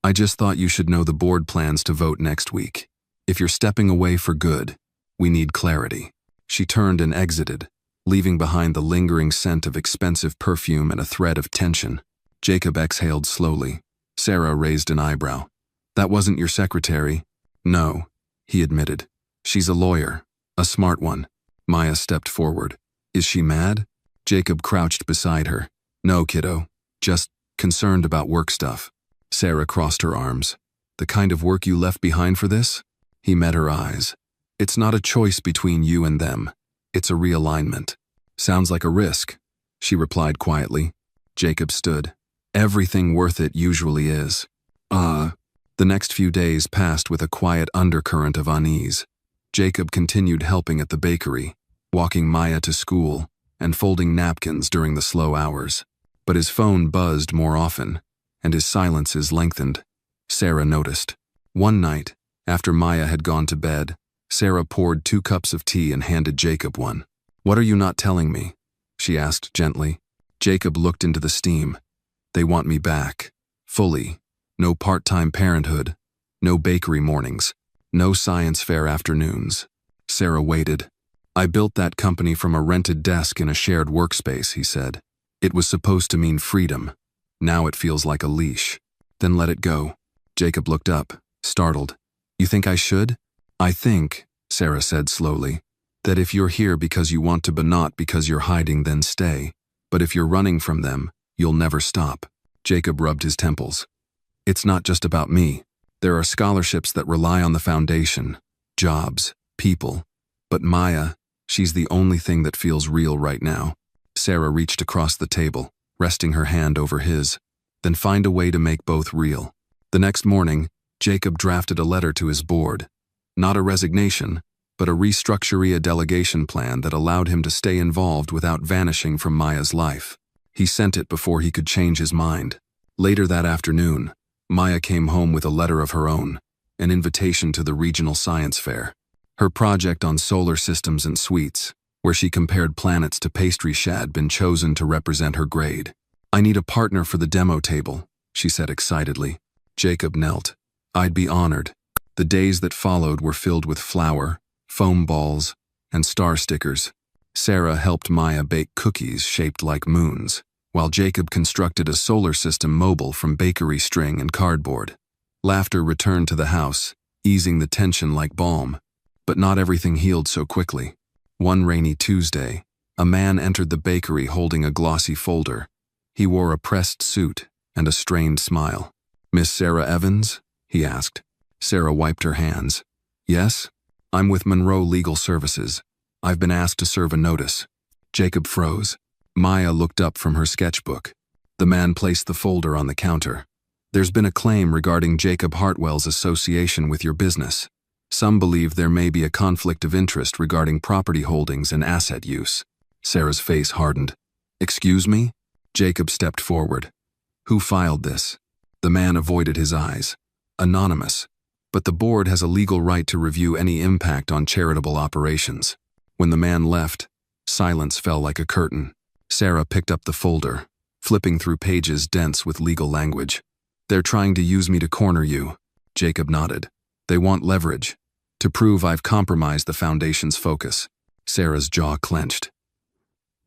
I just thought you should know the board plans to vote next week. If you're stepping away for good, we need clarity." She turned and exited, leaving behind the lingering scent of expensive perfume and a thread of tension. Jacob exhaled slowly. Sarah raised an eyebrow. "That wasn't your secretary?" "No," he admitted. "She's a lawyer, a smart one." Maya stepped forward. "Is she mad?" Jacob crouched beside her. "No, kiddo. Just concerned about work stuff. Sarah crossed her arms. The kind of work you left behind for this? He met her eyes. It's not a choice between you and them. It's a realignment. Sounds like a risk, she replied quietly. Jacob stood. Everything worth it usually is. The next few days passed with a quiet undercurrent of unease. Jacob continued helping at the bakery, walking Maya to school, and folding napkins during the slow hours. But his phone buzzed more often, and his silences lengthened. Sarah noticed. One night, after Maya had gone to bed, Sarah poured 2 cups of tea and handed Jacob one. "What are you not telling me?" she asked gently. Jacob looked into the steam. "They want me back. Fully. No part-time parenthood. No bakery mornings. No science fair afternoons." Sarah waited. "I built that company from a rented desk in a shared workspace," he said. "It was supposed to mean freedom. Now it feels like a leash." "Then let it go." Jacob looked up, startled. "You think I should?" "I think," Sarah said slowly, "that if you're here because you want to but not because you're hiding, then stay. But if you're running from them, you'll never stop." Jacob rubbed his temples. "It's not just about me. There are scholarships that rely on the foundation, jobs, people. But Maya, she's the only thing that feels real right now." Sarah reached across the table, resting her hand over his. "Then find a way to make both real." The next morning, Jacob drafted a letter to his board. Not a resignation, but a restructuring delegation plan that allowed him to stay involved without vanishing from Maya's life. He sent it before he could change his mind. Later that afternoon, Maya came home with a letter of her own, an invitation to the regional science fair. Her project on solar systems and sweets, where she compared planets to pastry, had been chosen to represent her grade. "I need a partner for the demo table," she said excitedly. Jacob knelt. "I'd be honored." The days that followed were filled with flour, foam balls, and star stickers. Sarah helped Maya bake cookies shaped like moons, while Jacob constructed a solar system mobile from bakery string and cardboard. Laughter returned to the house, easing the tension like balm. But not everything healed so quickly. One rainy Tuesday, a man entered the bakery holding a glossy folder. He wore a pressed suit and a strained smile. "Miss Sarah Evans?" he asked. Sarah wiped her hands. "Yes? I'm with Monroe Legal Services. I've been asked to serve a notice." Jacob froze. Maya looked up from her sketchbook. The man placed the folder on the counter. "There's been a claim regarding Jacob Hartwell's association with your business. Some believe there may be a conflict of interest regarding property holdings and asset use." Sarah's face hardened. "Excuse me?" Jacob stepped forward. "Who filed this?" The man avoided his eyes. "Anonymous. But the board has a legal right to review any impact on charitable operations." When the man left, silence fell like a curtain. Sarah picked up the folder, flipping through pages dense with legal language. "They're trying to use me to corner you." Jacob nodded. "They want leverage, to prove I've compromised the foundation's focus." Sarah's jaw clenched.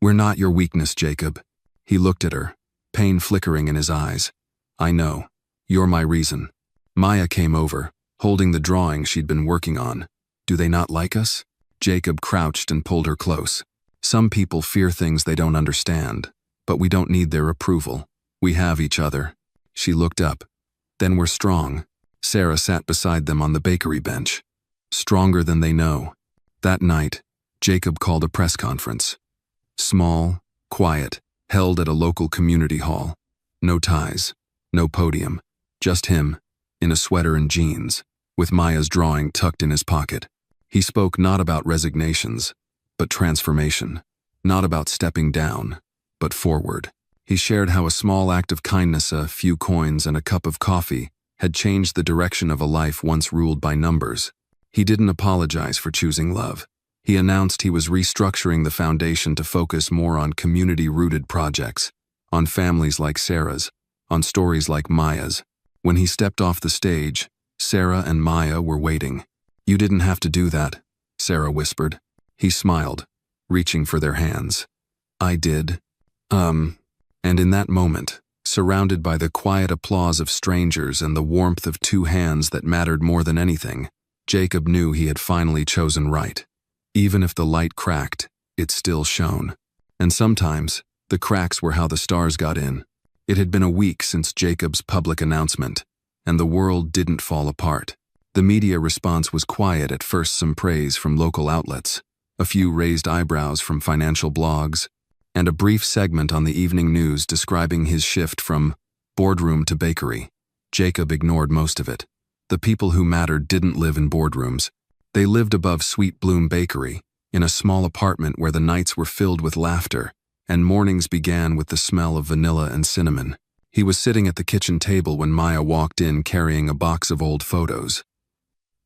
"We're not your weakness, Jacob." He looked at her, pain flickering in his eyes. "I know. You're my reason." Maya came over, holding the drawing she'd been working on. "Do they not like us?" Jacob crouched and pulled her close. "Some people fear things they don't understand, but we don't need their approval. We have each other." She looked up. "Then we're strong." Sarah sat beside them on the bakery bench. Stronger than they know. That night, Jacob called a press conference. Small, quiet, held at a local community hall. No ties, no podium, just him, in a sweater and jeans, with Maya's drawing tucked in his pocket. He spoke not about resignations, but transformation. Not about stepping down, but forward. He shared how a small act of kindness, a few coins and a cup of coffee, had changed the direction of a life once ruled by numbers. He didn't apologize for choosing love. He announced he was restructuring the foundation to focus more on community-rooted projects, on families like Sarah's, on stories like Maya's. When he stepped off the stage, Sarah and Maya were waiting. "You didn't have to do that," Sarah whispered. He smiled, reaching for their hands. "I did. And in that moment, surrounded by the quiet applause of strangers and the warmth of two hands that mattered more than anything, Jacob knew he had finally chosen right. Even if the light cracked, it still shone. And sometimes, the cracks were how the stars got in. It had been a week since Jacob's public announcement, and the world didn't fall apart. The media response was quiet at first, some praise from local outlets, a few raised eyebrows from financial blogs, and a brief segment on the evening news describing his shift from boardroom to bakery. Jacob ignored most of it. The people who mattered didn't live in boardrooms. They lived above Sweet Bloom Bakery, in a small apartment where the nights were filled with laughter, and mornings began with the smell of vanilla and cinnamon. He was sitting at the kitchen table when Maya walked in carrying a box of old photos.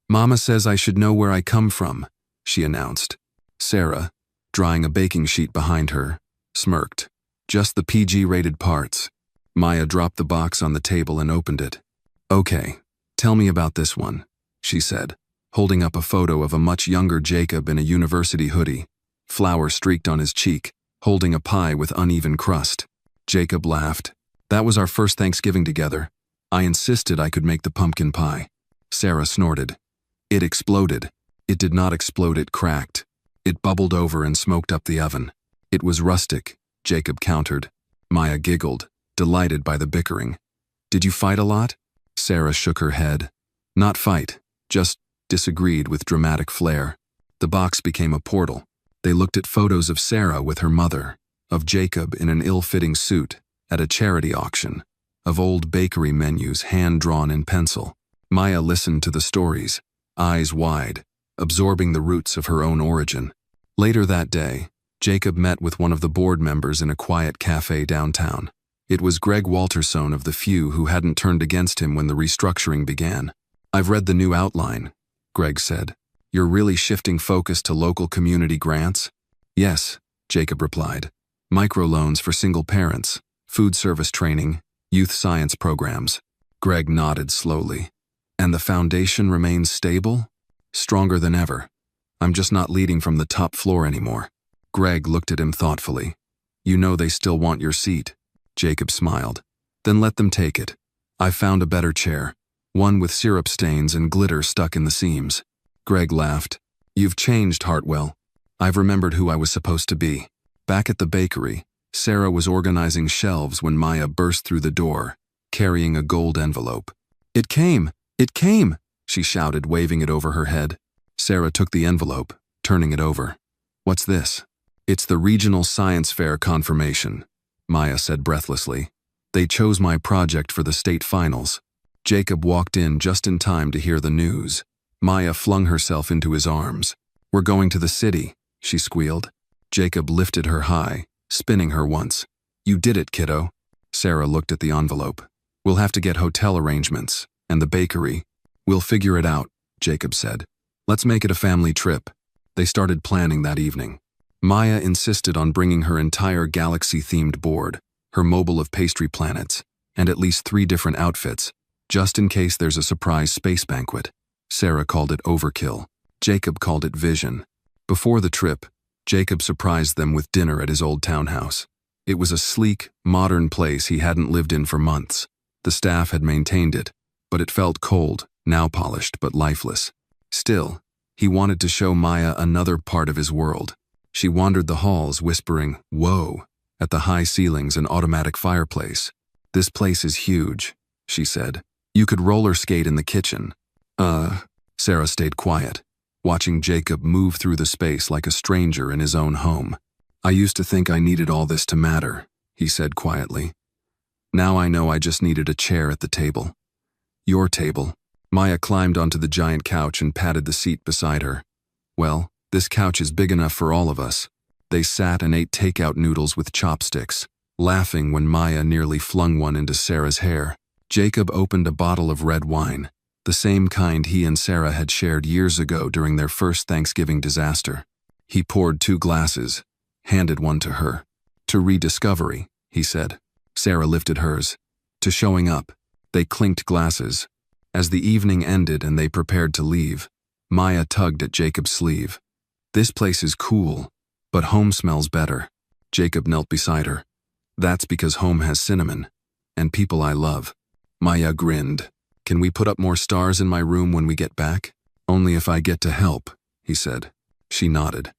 "Mama says I should know where I come from," she announced. Sarah, drying a baking sheet behind her, smirked. "Just the PG-rated parts." Maya dropped the box on the table and opened it. "Okay, tell me about this one," she said, holding up a photo of a much younger Jacob in a university hoodie, flour streaked on his cheek, holding a pie with uneven crust. Jacob laughed. "That was our first Thanksgiving together. I insisted I could make the pumpkin pie." Sarah snorted. "It exploded." "It did not explode, it cracked. It bubbled over and smoked up the oven." "It was rustic," Jacob countered. Maya giggled, delighted by the bickering. "Did you fight a lot?" Sarah shook her head. "Not fight, just disagreed with dramatic flair." The box became a portal. They looked at photos of Sarah with her mother, of Jacob in an ill-fitting suit at a charity auction, of old bakery menus hand-drawn in pencil. Maya listened to the stories, eyes wide, absorbing the roots of her own origin. Later that day, Jacob met with one of the board members in a quiet cafe downtown. It was Greg Walterson, of the few who hadn't turned against him when the restructuring began. "I've read the new outline," Greg said. "You're really shifting focus to local community grants?" "Yes," Jacob replied. "Microloans for single parents, food service training, youth science programs." Greg nodded slowly. "And the foundation remains stable?" "Stronger than ever. I'm just not leading from the top floor anymore." Greg looked at him thoughtfully. "You know they still want your seat." Jacob smiled. "Then let them take it. I've found a better chair, one with syrup stains and glitter stuck in the seams." Greg laughed. "You've changed, Hartwell. I've remembered who I was supposed to be." Back at the bakery, Sarah was organizing shelves when Maya burst through the door, carrying a gold envelope. "It came! It came!" she shouted, waving it over her head. Sarah took the envelope, turning it over. "What's this?" "It's the Regional Science Fair confirmation," Maya said breathlessly. "They chose my project for the state finals." Jacob walked in just in time to hear the news. Maya flung herself into his arms. "We're going to the city," she squealed. Jacob lifted her high, spinning her once. "You did it, kiddo." Sarah looked at the envelope. "We'll have to get hotel arrangements, and the bakery." "We'll figure it out," Jacob said. "Let's make it a family trip." They started planning that evening. Maya insisted on bringing her entire galaxy-themed board, her mobile of pastry planets, and at least 3 different outfits, just in case there's a surprise space banquet. Sarah called it overkill. Jacob called it vision. Before the trip, Jacob surprised them with dinner at his old townhouse. It was a sleek, modern place he hadn't lived in for months. The staff had maintained it, but it felt cold, now polished but lifeless. Still, he wanted to show Maya another part of his world. She wandered the halls whispering, "Whoa," at the high ceilings and automatic fireplace. "This place is huge," she said. "You could roller skate in the kitchen." Sarah stayed quiet, watching Jacob move through the space like a stranger in his own home. "I used to think I needed all this to matter," he said quietly. "Now I know I just needed a chair at the table." "Your table." Maya climbed onto the giant couch and patted the seat beside her. "Well, this couch is big enough for all of us." They sat and ate takeout noodles with chopsticks, laughing when Maya nearly flung one into Sarah's hair. Jacob opened a bottle of red wine, the same kind he and Sarah had shared years ago during their first Thanksgiving disaster. He poured 2 glasses, handed one to her. "To rediscovery," he said. Sarah lifted hers. "To showing up." They clinked glasses. As the evening ended and they prepared to leave, Maya tugged at Jacob's sleeve. "This place is cool, but home smells better." Jacob knelt beside her. "That's because home has cinnamon, and people I love." Maya grinned. "Can we put up more stars in my room when we get back?" "Only if I get to help," he said. She nodded.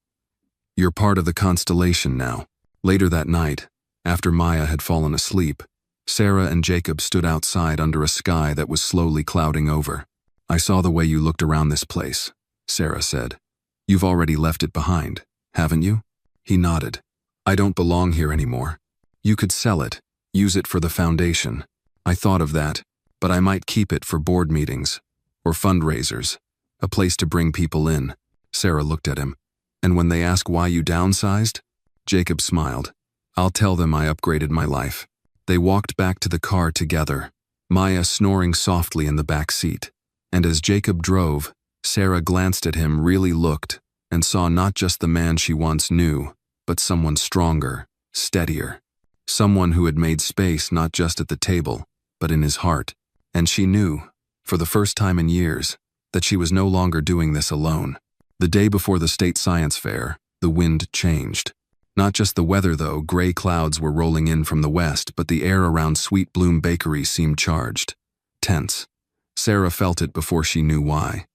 "You're part of the constellation now." Later that night, after Maya had fallen asleep, Sarah and Jacob stood outside under a sky that was slowly clouding over. "I saw the way you looked around this place," Sarah said. "You've already left it behind, haven't you?" He nodded. "I don't belong here anymore. You could sell it, use it for the foundation. I thought of that, but I might keep it for board meetings or fundraisers, a place to bring people in." Sarah looked at him. "And when they ask why you downsized?" Jacob smiled. "I'll tell them I upgraded my life." They walked back to the car together, Maya snoring softly in the back seat. And as Jacob drove, Sarah glanced at him, really looked, and saw not just the man she once knew, but someone stronger, steadier. Someone who had made space not just at the table, but in his heart. And she knew, for the first time in years, that she was no longer doing this alone. The day before the state science fair, the wind changed. Not just the weather though, gray clouds were rolling in from the west, but the air around Sweet Bloom Bakery seemed charged. Tense. Sarah felt it before she knew why.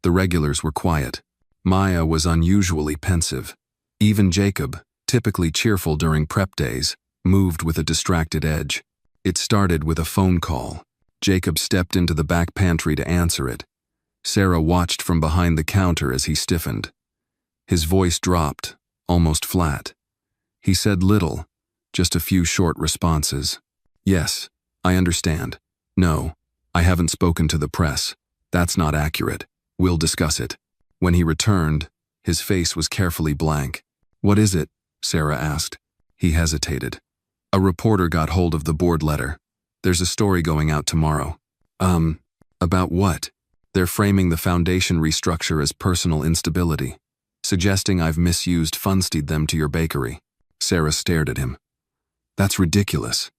The regulars were quiet. Maya was unusually pensive. Even Jacob, typically cheerful during prep days, moved with a distracted edge. It started with a phone call. Jacob stepped into the back pantry to answer it. Sarah watched from behind the counter as he stiffened. His voice dropped, almost flat. He said little, just a few short responses. "Yes, I understand. No, I haven't spoken to the press. That's not accurate. We'll discuss it." When he returned, his face was carefully blank. "What is it?" Sarah asked. He hesitated. "A reporter got hold of the board letter. There's a story going out tomorrow." About what?" "They're framing the foundation restructure as personal instability, suggesting I've misused funded them to your bakery." Sarah stared at him. "That's ridiculous.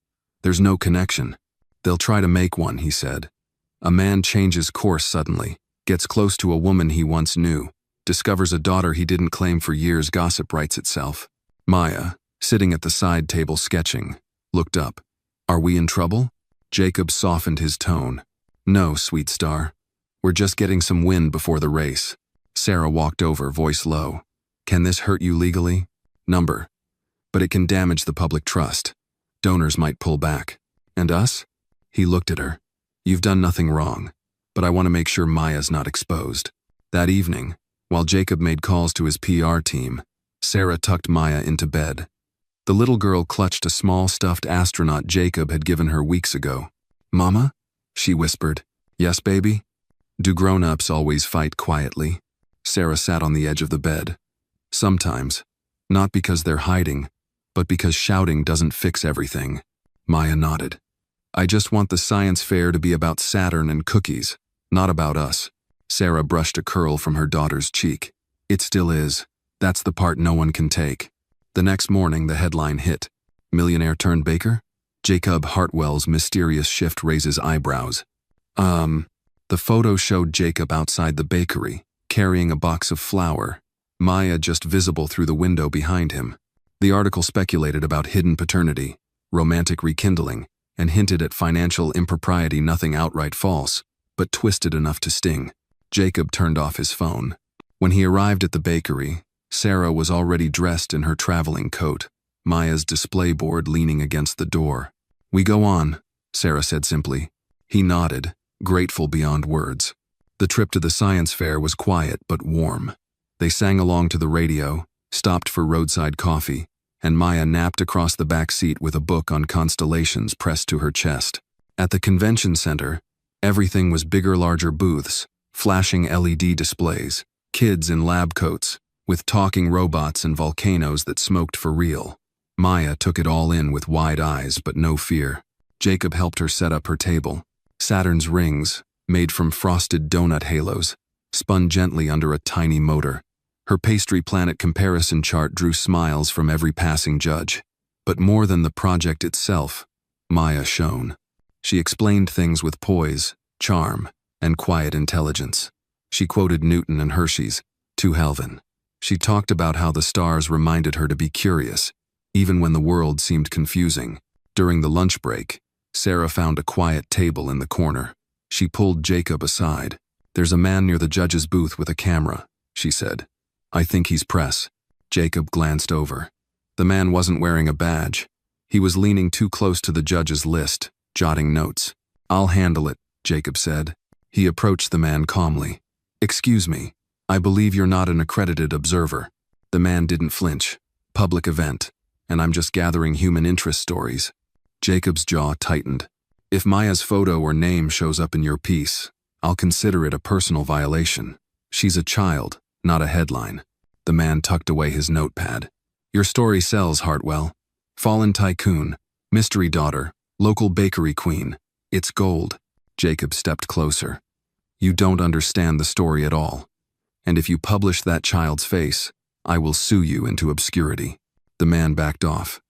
There's no connection." "They'll try to make one," he said. "A man changes course suddenly, gets close to a woman he once knew, discovers a daughter he didn't claim for years. Gossip writes itself." Maya, sitting at the side table sketching, looked up. "Are we in trouble?" Jacob softened his tone. "No, sweet star. We're just getting some wind before the race." Sarah walked over, voice low. "Can this hurt you legally?" "Number. But it can damage the public trust. Donors might pull back." "And us?" He looked at her. "You've done nothing wrong, but I want to make sure Maya's not exposed." That evening, while Jacob made calls to his PR team, Sarah tucked Maya into bed. The little girl clutched a small stuffed astronaut Jacob had given her weeks ago. "Mama?" she whispered. "Yes, baby?" "Do grown-ups always fight quietly?" Sarah sat on the edge of the bed. "Sometimes. Not because they're hiding, but because shouting doesn't fix everything." Maya nodded. "I just want the science fair to be about Saturn and cookies, not about us." Sarah brushed a curl from her daughter's cheek. "It still is. That's the part no one can take." The next morning, the headline hit. "Millionaire turned baker?" Jacob Hartwell's mysterious shift raises eyebrows. The photo showed Jacob outside the bakery, carrying a box of flour, Maya just visible through the window behind him. The article speculated about hidden paternity, romantic rekindling, and hinted at financial impropriety, nothing outright false, but twisted enough to sting. Jacob turned off his phone. When he arrived at the bakery, Sarah was already dressed in her traveling coat, Maya's display board leaning against the door. "We go on," Sarah said simply. He nodded, grateful beyond words. The trip to the science fair was quiet but warm. They sang along to the radio, stopped for roadside coffee, and Maya napped across the back seat with a book on constellations pressed to her chest. At the convention center, everything was bigger, larger booths, flashing LED displays, kids in lab coats, with talking robots and volcanoes that smoked for real. Maya took it all in with wide eyes but no fear. Jacob helped her set up her table. Saturn's rings, made from frosted donut halos, spun gently under a tiny motor. Her pastry planet comparison chart drew smiles from every passing judge. But more than the project itself, Maya shone. She explained things with poise, charm, and quiet intelligence. She quoted Newton and Hershey's, "To Helvin." She talked about how the stars reminded her to be curious, even when the world seemed confusing. During the lunch break, Sarah found a quiet table in the corner. She pulled Jacob aside. "There's a man near the judge's booth with a camera," she said. "I think he's press." Jacob glanced over. The man wasn't wearing a badge. He was leaning too close to the judge's list, jotting notes. "I'll handle it," Jacob said. He approached the man calmly. "Excuse me, I believe you're not an accredited observer." The man didn't flinch. "Public event, and I'm just gathering human interest stories." Jacob's jaw tightened. "If Maya's photo or name shows up in your piece, I'll consider it a personal violation. She's a child, not a headline." The man tucked away his notepad. "Your story sells, Hartwell. Fallen tycoon, mystery daughter, local bakery queen. It's gold." Jacob stepped closer. "You don't understand the story at all. And if you publish that child's face, I will sue you into obscurity." The man backed off.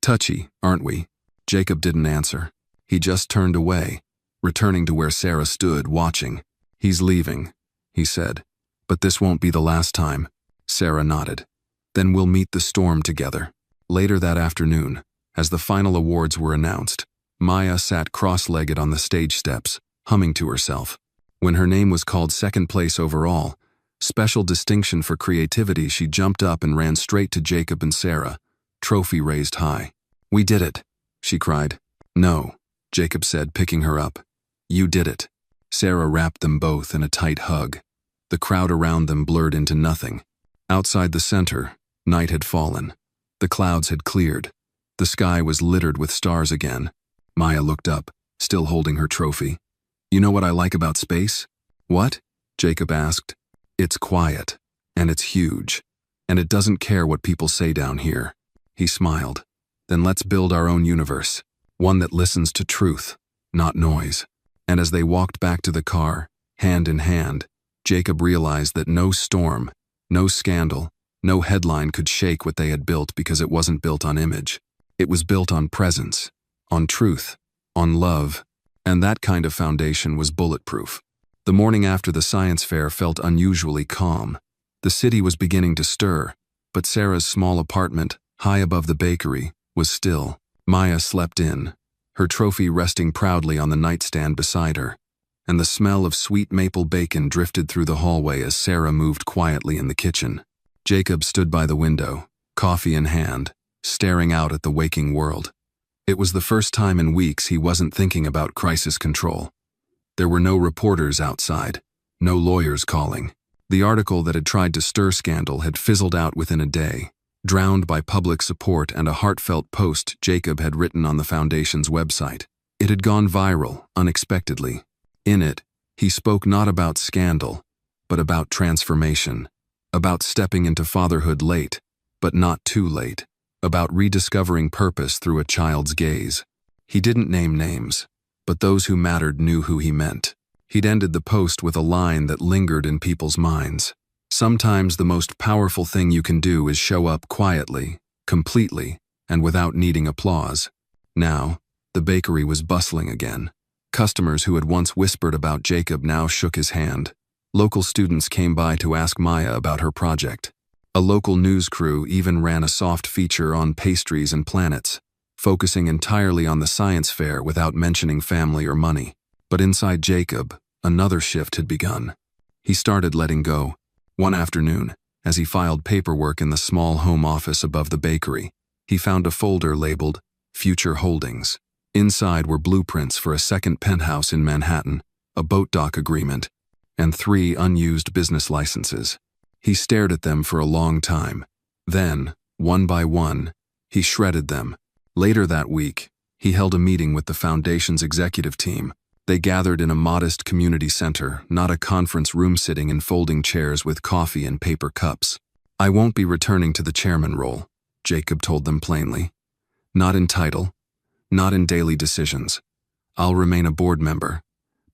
"Touchy, aren't we?" Jacob didn't answer. He just turned away, returning to where Sarah stood, watching. "He's leaving," he said. "But this won't be the last time." Sarah nodded. "Then we'll meet the storm together." Later that afternoon, as the final awards were announced, Maya sat cross-legged on the stage steps, humming to herself. When her name was called second place overall, special distinction for creativity, she jumped up and ran straight to Jacob and Sarah, trophy raised high. "We did it," she cried. "No," Jacob said, picking her up. "You did it." Sarah wrapped them both in a tight hug. The crowd around them blurred into nothing. Outside the center, night had fallen. The clouds had cleared. The sky was littered with stars again. Maya looked up, still holding her trophy. "You know what I like about space?" "What?" Jacob asked. "It's quiet, and it's huge, and it doesn't care what people say down here." He smiled. "Then let's build our own universe, one that listens to truth, not noise." And as they walked back to the car, hand in hand, Jacob realized that no storm, no scandal, no headline could shake what they had built, because it wasn't built on image. It was built on presence, on truth, on love, and that kind of foundation was bulletproof. The morning after the science fair felt unusually calm. The city was beginning to stir, but Sarah's small apartment, high above the bakery, was still. Maya slept in, her trophy resting proudly on the nightstand beside her, and the smell of sweet maple bacon drifted through the hallway as Sarah moved quietly in the kitchen. Jacob stood by the window, coffee in hand, staring out at the waking world. It was the first time in weeks he wasn't thinking about crisis control. There were no reporters outside, no lawyers calling. The article that had tried to stir scandal had fizzled out within a day, drowned by public support and a heartfelt post Jacob had written on the foundation's website. It had gone viral, unexpectedly. In it, he spoke not about scandal, but about transformation, about stepping into fatherhood late, but not too late, about rediscovering purpose through a child's gaze. He didn't name names, but those who mattered knew who he meant. He'd ended the post with a line that lingered in people's minds. "Sometimes the most powerful thing you can do is show up quietly, completely, and without needing applause." Now, the bakery was bustling again. Customers who had once whispered about Jacob now shook his hand. Local students came by to ask Maya about her project. A local news crew even ran a soft feature on pastries and planets, focusing entirely on the science fair without mentioning family or money. But inside Jacob, another shift had begun. He started letting go. One afternoon, as he filed paperwork in the small home office above the bakery, he found a folder labeled Future Holdings. Inside were blueprints for a second penthouse in Manhattan, a boat dock agreement, and 3 unused business licenses. He stared at them for a long time. Then, one by one, he shredded them. Later that week, he held a meeting with the foundation's executive team. They gathered in a modest community center, not a conference room, sitting in folding chairs with coffee and paper cups. "I won't be returning to the chairman role," Jacob told them plainly. "Not in title, not in daily decisions. I'll remain a board member,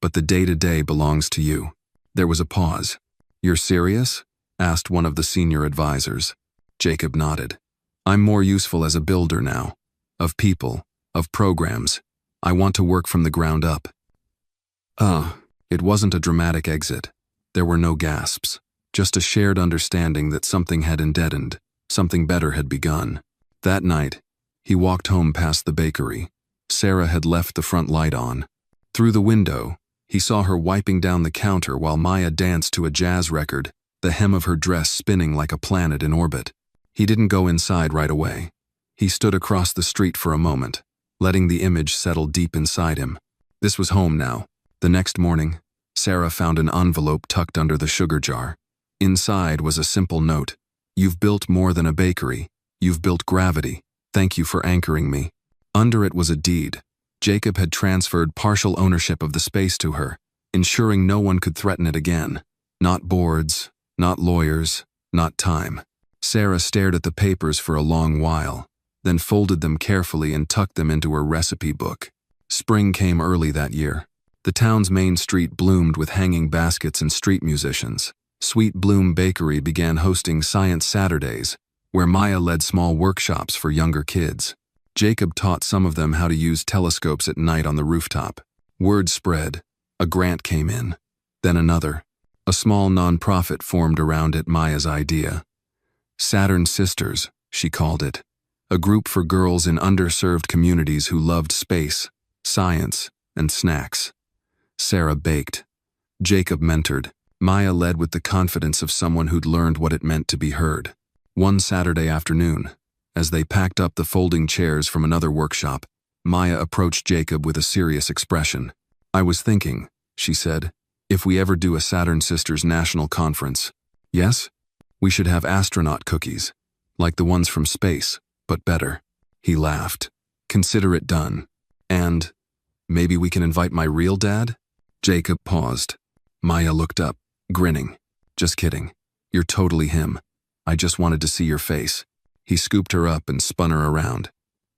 but the day-to-day belongs to you." There was a pause. "You're serious?" asked one of the senior advisors. Jacob nodded. "I'm more useful as a builder now. Of people, of programs. I want to work from the ground up." It wasn't a dramatic exit. There were no gasps, just a shared understanding that something had deadened, something better had begun. That night, he walked home past the bakery. Sarah had left the front light on. Through the window, he saw her wiping down the counter while Maya danced to a jazz record, the hem of her dress spinning like a planet in orbit. He didn't go inside right away. He stood across the street for a moment, letting the image settle deep inside him. This was home now. The next morning, Sarah found an envelope tucked under the sugar jar. Inside was a simple note. "You've built more than a bakery. You've built gravity. Thank you for anchoring me." Under it was a deed. Jacob had transferred partial ownership of the space to her, ensuring no one could threaten it again. Not boards, not lawyers, not time. Sarah stared at the papers for a long while, then folded them carefully and tucked them into her recipe book. Spring came early that year. The town's main street bloomed with hanging baskets and street musicians. Sweet Bloom Bakery began hosting Science Saturdays, where Maya led small workshops for younger kids. Jacob taught some of them how to use telescopes at night on the rooftop. Word spread. A grant came in. Then another. A small nonprofit formed around it, Maya's idea. Saturn Sisters, she called it. A group for girls in underserved communities who loved space, science, and snacks. Sarah baked. Jacob mentored. Maya led with the confidence of someone who'd learned what it meant to be heard. One Saturday afternoon, as they packed up the folding chairs from another workshop, Maya approached Jacob with a serious expression. "I was thinking," she said, "if we ever do a Saturn Sisters national conference, yes? We should have astronaut cookies, like the ones from space, but better." He laughed. "Consider it done. And maybe we can invite my real dad?" Jacob paused. Maya looked up, grinning. "Just kidding. You're totally him. I just wanted to see your face." He scooped her up and spun her around.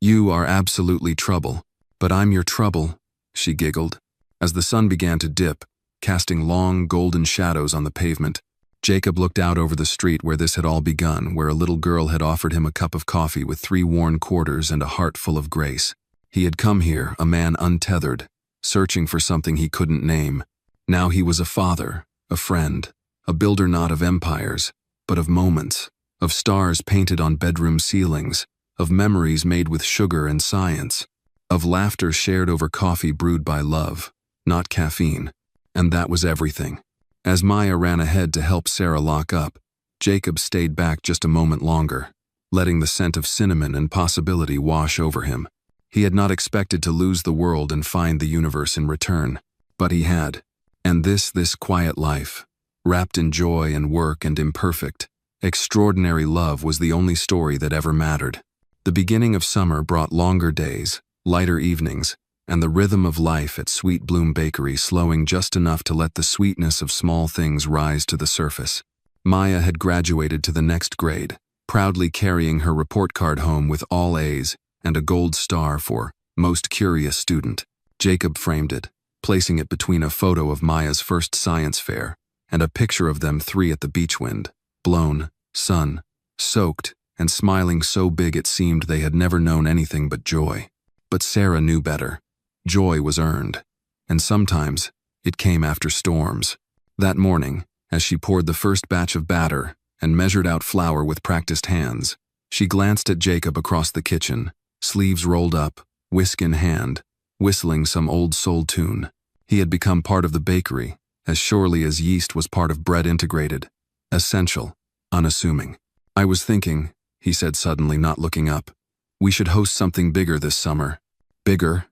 "You are absolutely trouble, but I'm your trouble," she giggled. As the sun began to dip, casting long golden shadows on the pavement, Jacob looked out over the street where this had all begun, where a little girl had offered him a cup of coffee with 3 worn quarters and a heart full of grace. He had come here, a man untethered, searching for something he couldn't name. Now he was a father, a friend, a builder not of empires, but of moments, of stars painted on bedroom ceilings, of memories made with sugar and science, of laughter shared over coffee brewed by love, not caffeine. And that was everything. As Maya ran ahead to help Sarah lock up, Jacob stayed back just a moment longer, letting the scent of cinnamon and possibility wash over him. He had not expected to lose the world and find the universe in return, but he had. And this quiet life, wrapped in joy and work and imperfect, extraordinary love was the only story that ever mattered. The beginning of summer brought longer days, lighter evenings, and the rhythm of life at Sweet Bloom Bakery slowing just enough to let the sweetness of small things rise to the surface. Maya had graduated to the next grade, proudly carrying her report card home with all A's and a gold star for Most Curious Student. Jacob framed it, placing it between a photo of Maya's first science fair and a picture of them 3 at the beach wind, blown, sun, soaked, and smiling so big it seemed they had never known anything but joy. But Sarah knew better. Joy was earned, and sometimes it came after storms. That morning, as she poured the first batch of batter and measured out flour with practiced hands, she glanced at Jacob across the kitchen, sleeves rolled up, whisk in hand, whistling some old soul tune. He had become part of the bakery, as surely as yeast was part of bread integrated, essential, unassuming. "I was thinking," he said suddenly, not looking up, "we should host something bigger this summer." "Bigger?"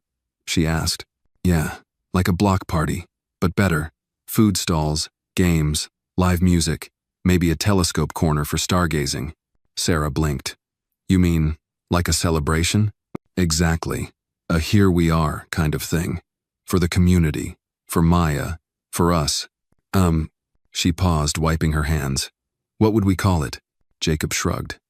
she asked. "Yeah, like a block party, but better. Food stalls, games, live music, maybe a telescope corner for stargazing." Sarah blinked. "You mean, like a celebration?" "Exactly. A here we are kind of thing. For the community, for Maya, for us." She paused, wiping her hands. "What would we call it?" Jacob shrugged.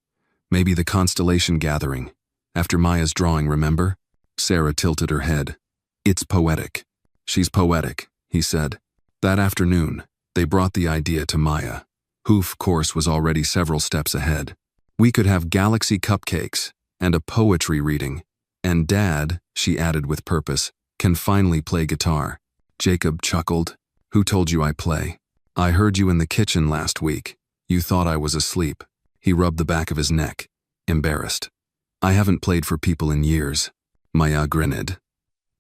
"Maybe the Constellation Gathering. After Maya's drawing, remember?" Sarah tilted her head. "It's poetic." "She's poetic," he said. That afternoon, they brought the idea to Maya, who, of course, was already several steps ahead. "We could have galaxy cupcakes and a poetry reading. And Dad," she added with purpose, "can finally play guitar." Jacob chuckled. "Who told you I play?" "I heard you in the kitchen last week. You thought I was asleep." He rubbed the back of his neck, embarrassed. "I haven't played for people in years." Maya grinned.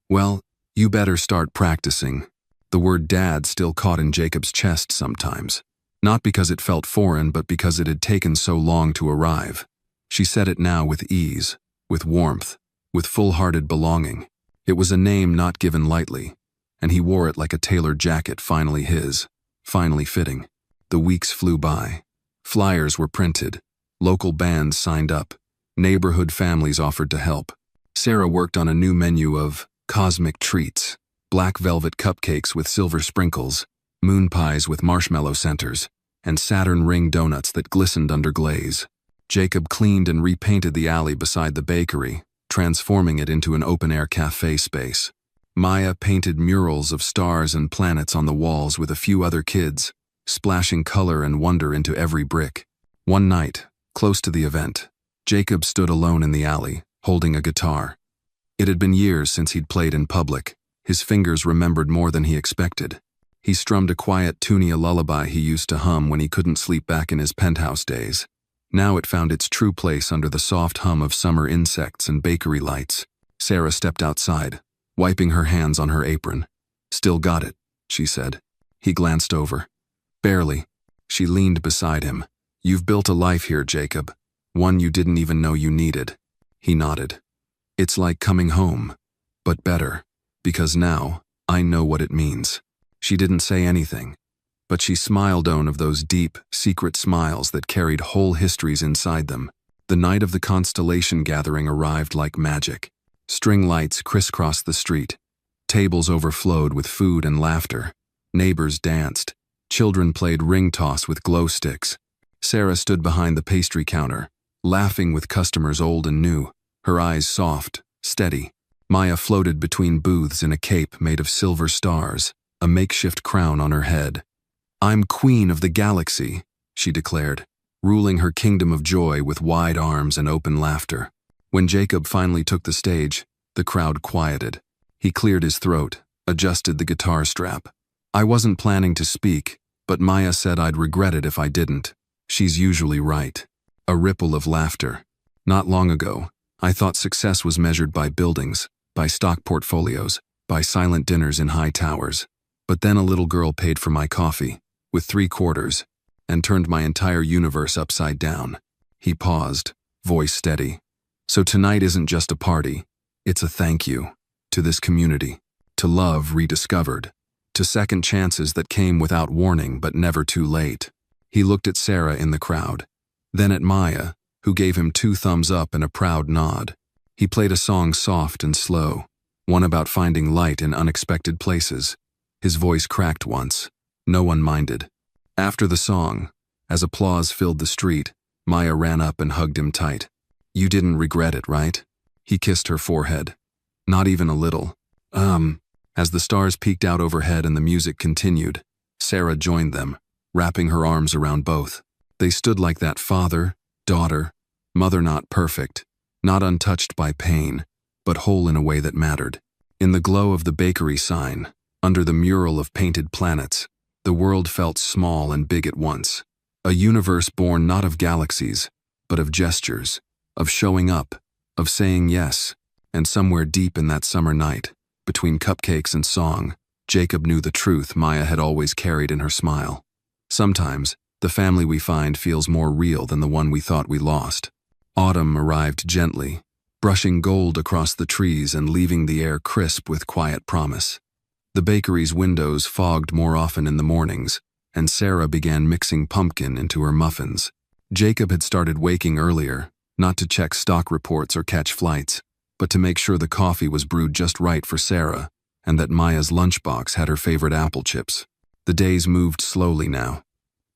"Well, you better start practicing." The word Dad still caught in Jacob's chest sometimes. Not because it felt foreign, but because it had taken so long to arrive. She said it now with ease, with warmth, with full-hearted belonging. It was a name not given lightly, and he wore it like a tailored jacket finally his, finally fitting. The weeks flew by. Flyers were printed. Local bands signed up. Neighborhood families offered to help. Sarah worked on a new menu of cosmic treats, black velvet cupcakes with silver sprinkles, moon pies with marshmallow centers, and Saturn ring donuts that glistened under glaze. Jacob cleaned and repainted the alley beside the bakery, transforming it into an open-air cafe space. Maya painted murals of stars and planets on the walls with a few other kids, splashing color and wonder into every brick. One night, close to the event, Jacob stood alone in the alley, holding a guitar. It had been years since he'd played in public. His fingers remembered more than he expected. He strummed a quiet Tunia lullaby he used to hum when he couldn't sleep back in his penthouse days. Now it found its true place under the soft hum of summer insects and bakery lights. Sarah stepped outside, wiping her hands on her apron. "Still got it," she said. He glanced over. "Barely." She leaned beside him. "You've built a life here, Jacob. One you didn't even know you needed." He nodded. "It's like coming home, but better, because now I know what it means." She didn't say anything, but she smiled one of those deep, secret smiles that carried whole histories inside them. The night of the constellation gathering arrived like magic. String lights crisscrossed the street. Tables overflowed with food and laughter. Neighbors danced. Children played ring toss with glow sticks. Sarah stood behind the pastry counter, laughing with customers old and new, her eyes soft, steady. Maya floated between booths in a cape made of silver stars, a makeshift crown on her head. "I'm queen of the galaxy," she declared, ruling her kingdom of joy with wide arms and open laughter. When Jacob finally took the stage, the crowd quieted. He cleared his throat, adjusted the guitar strap. "I wasn't planning to speak, but Maya said I'd regret it if I didn't. She's usually right." A ripple of laughter. "Not long ago, I thought success was measured by buildings, by stock portfolios, by silent dinners in high towers. But then a little girl paid for my coffee, with 3 quarters, and turned my entire universe upside down." He paused, voice steady. "So tonight isn't just a party, it's a thank you, to this community, to love rediscovered, to second chances that came without warning but never too late." He looked at Sarah in the crowd, then at Maya, who gave him 2 thumbs up and a proud nod. He played a song soft and slow, one about finding light in unexpected places. His voice cracked once. No one minded. After the song, as applause filled the street, Maya ran up and hugged him tight. "You didn't regret it, right?" He kissed her forehead. "Not even a little." As the stars peeked out overhead and the music continued, Sarah joined them, wrapping her arms around both. They stood like that father, daughter, mother, not perfect, not untouched by pain, but whole in a way that mattered. In the glow of the bakery sign, under the mural of painted planets, the world felt small and big at once. A universe born not of galaxies, but of gestures, of showing up, of saying yes. And somewhere deep in that summer night, between cupcakes and song, Jacob knew the truth Maya had always carried in her smile. Sometimes, the family we find feels more real than the one we thought we lost. Autumn arrived gently, brushing gold across the trees and leaving the air crisp with quiet promise. The bakery's windows fogged more often in the mornings, and Sarah began mixing pumpkin into her muffins. Jacob had started waking earlier, not to check stock reports or catch flights, but to make sure the coffee was brewed just right for Sarah, and that Maya's lunchbox had her favorite apple chips. The days moved slowly now,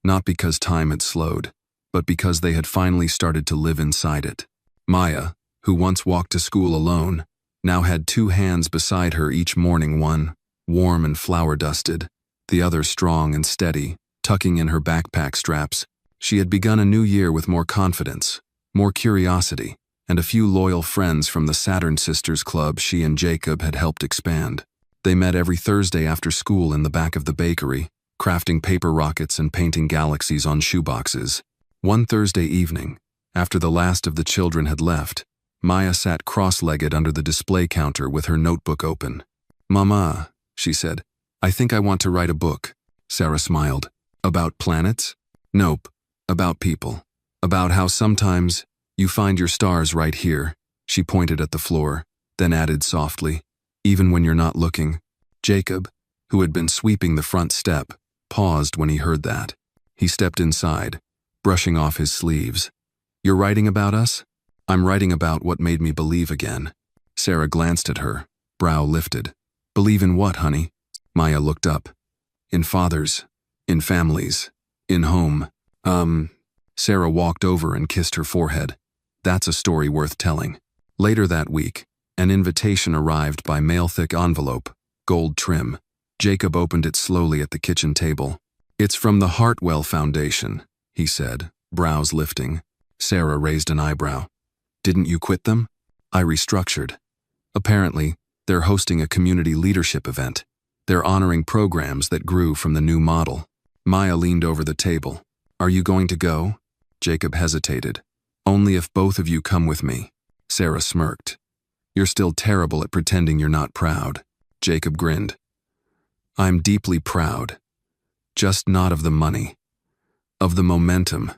not because time had slowed, but because they had finally started to live inside it. Maya, who once walked to school alone, now had 2 hands beside her each morning, one warm and flower-dusted, the other strong and steady, tucking in her backpack straps. She had begun a new year with more confidence, more curiosity, and a few loyal friends from the Saturn Sisters Club she and Jacob had helped expand. They met every Thursday after school in the back of the bakery, crafting paper rockets and painting galaxies on shoeboxes. One Thursday evening, after the last of the children had left, Maya sat cross-legged under the display counter with her notebook open. "Mama," she said, "I think I want to write a book." Sarah smiled. "About planets?" "Nope. About people. About how sometimes you find your stars right here, She pointed at the floor, then added softly, "Even when you're not looking." Jacob, who had been sweeping the front step, paused when he heard that. He stepped inside, brushing off his sleeves. "You're writing about us?" "I'm writing about what made me believe again." Sarah glanced at her, brow lifted. "Believe in what, honey?" Maya looked up. "In fathers, in families, in home." Sarah walked over and kissed her forehead. "That's a story worth telling." Later that week, an invitation arrived by mail-thick envelope, gold trim. Jacob opened it slowly at the kitchen table. "It's from the Hartwell Foundation," he said, brows lifting. Sarah raised an eyebrow. "Didn't you quit them?" "I restructured. Apparently, they're hosting a community leadership event. They're honoring programs that grew from the new model." Maya leaned over the table. "Are you going to go?" Jacob hesitated. "Only if both of you come with me." Sarah smirked. "You're still terrible at pretending you're not proud." Jacob grinned. "I'm deeply proud. Just not of the money. Of the momentum."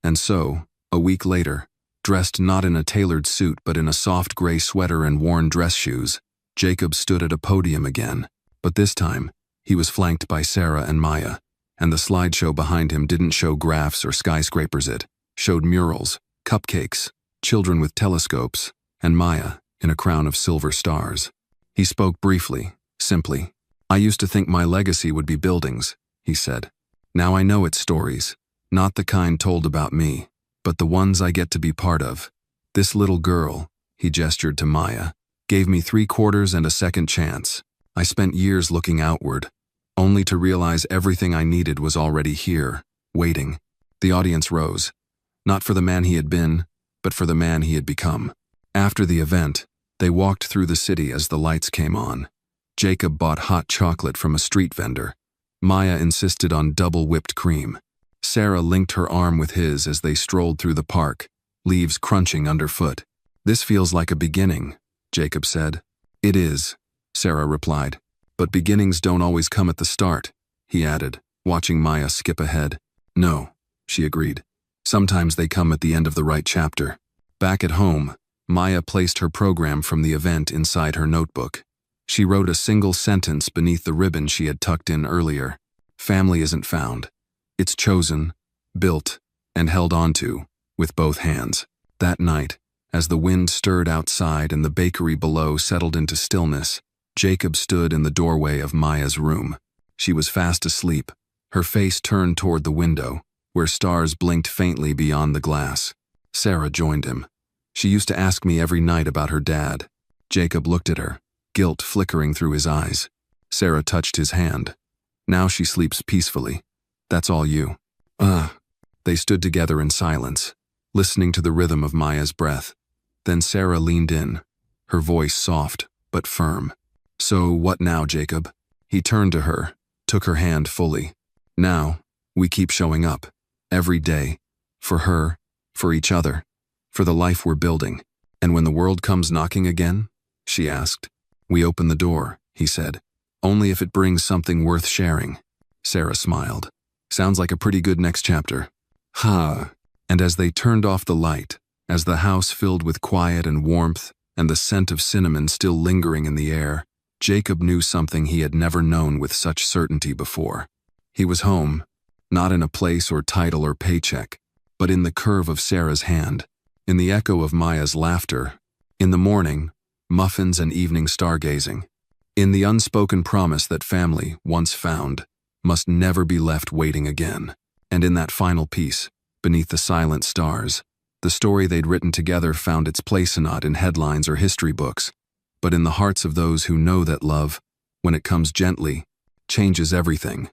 And so, a week later, dressed not in a tailored suit but in a soft gray sweater and worn dress shoes, Jacob stood at a podium again. But this time, he was flanked by Sarah and Maya, and the slideshow behind him didn't show graphs or skyscrapers, it showed murals, cupcakes, children with telescopes, and Maya in a crown of silver stars. He spoke briefly, simply. "I used to think my legacy would be buildings," he said. "Now I know it's stories, not the kind told about me, but the ones I get to be part of. This little girl," he gestured to Maya, "gave me 3/4 and a second chance. I spent years looking outward, only to realize everything I needed was already here, waiting." The audience rose, not for the man he had been, but for the man he had become. After the event, they walked through the city as the lights came on. Jacob bought hot chocolate from a street vendor. Maya insisted on double whipped cream. Sarah linked her arm with his as they strolled through the park, leaves crunching underfoot. "This feels like a beginning," Jacob said. "It is," Sarah replied. "But beginnings don't always come at the start," he added, watching Maya skip ahead. "No," she agreed. "Sometimes they come at the end of the right chapter." Back at home, Maya placed her program from the event inside her notebook. She wrote a single sentence beneath the ribbon she had tucked in earlier. "Family isn't found. It's chosen, built, and held onto with both hands." That night, as the wind stirred outside and the bakery below settled into stillness, Jacob stood in the doorway of Maya's room. She was fast asleep, her face turned toward the window, where stars blinked faintly beyond the glass. Sarah joined him. "She used to ask me every night about her dad." Jacob looked at her, guilt flickering through his eyes. Sarah touched his hand. "Now she sleeps peacefully. That's all you." They stood together in silence, listening to the rhythm of Maya's breath. Then Sarah leaned in, her voice soft but firm. "So what now, Jacob?" He turned to her, took her hand fully. "Now, we keep showing up. Every day. For her, for each other, for the life we're building. And when the world comes knocking again?" she asked. "We open the door," he said. "Only if it brings something worth sharing." Sarah smiled. "Sounds like a pretty good next chapter." "Ha." And as they turned off the light, as the house filled with quiet and warmth, and the scent of cinnamon still lingering in the air, Jacob knew something he had never known with such certainty before. He was home, not in a place or title or paycheck, but in the curve of Sarah's hand, in the echo of Maya's laughter, in the morning, muffins and evening stargazing, in the unspoken promise that family, once found, must never be left waiting again. And in that final piece, beneath the silent stars, the story they'd written together found its place not in headlines or history books, but in the hearts of those who know that love, when it comes gently, changes everything.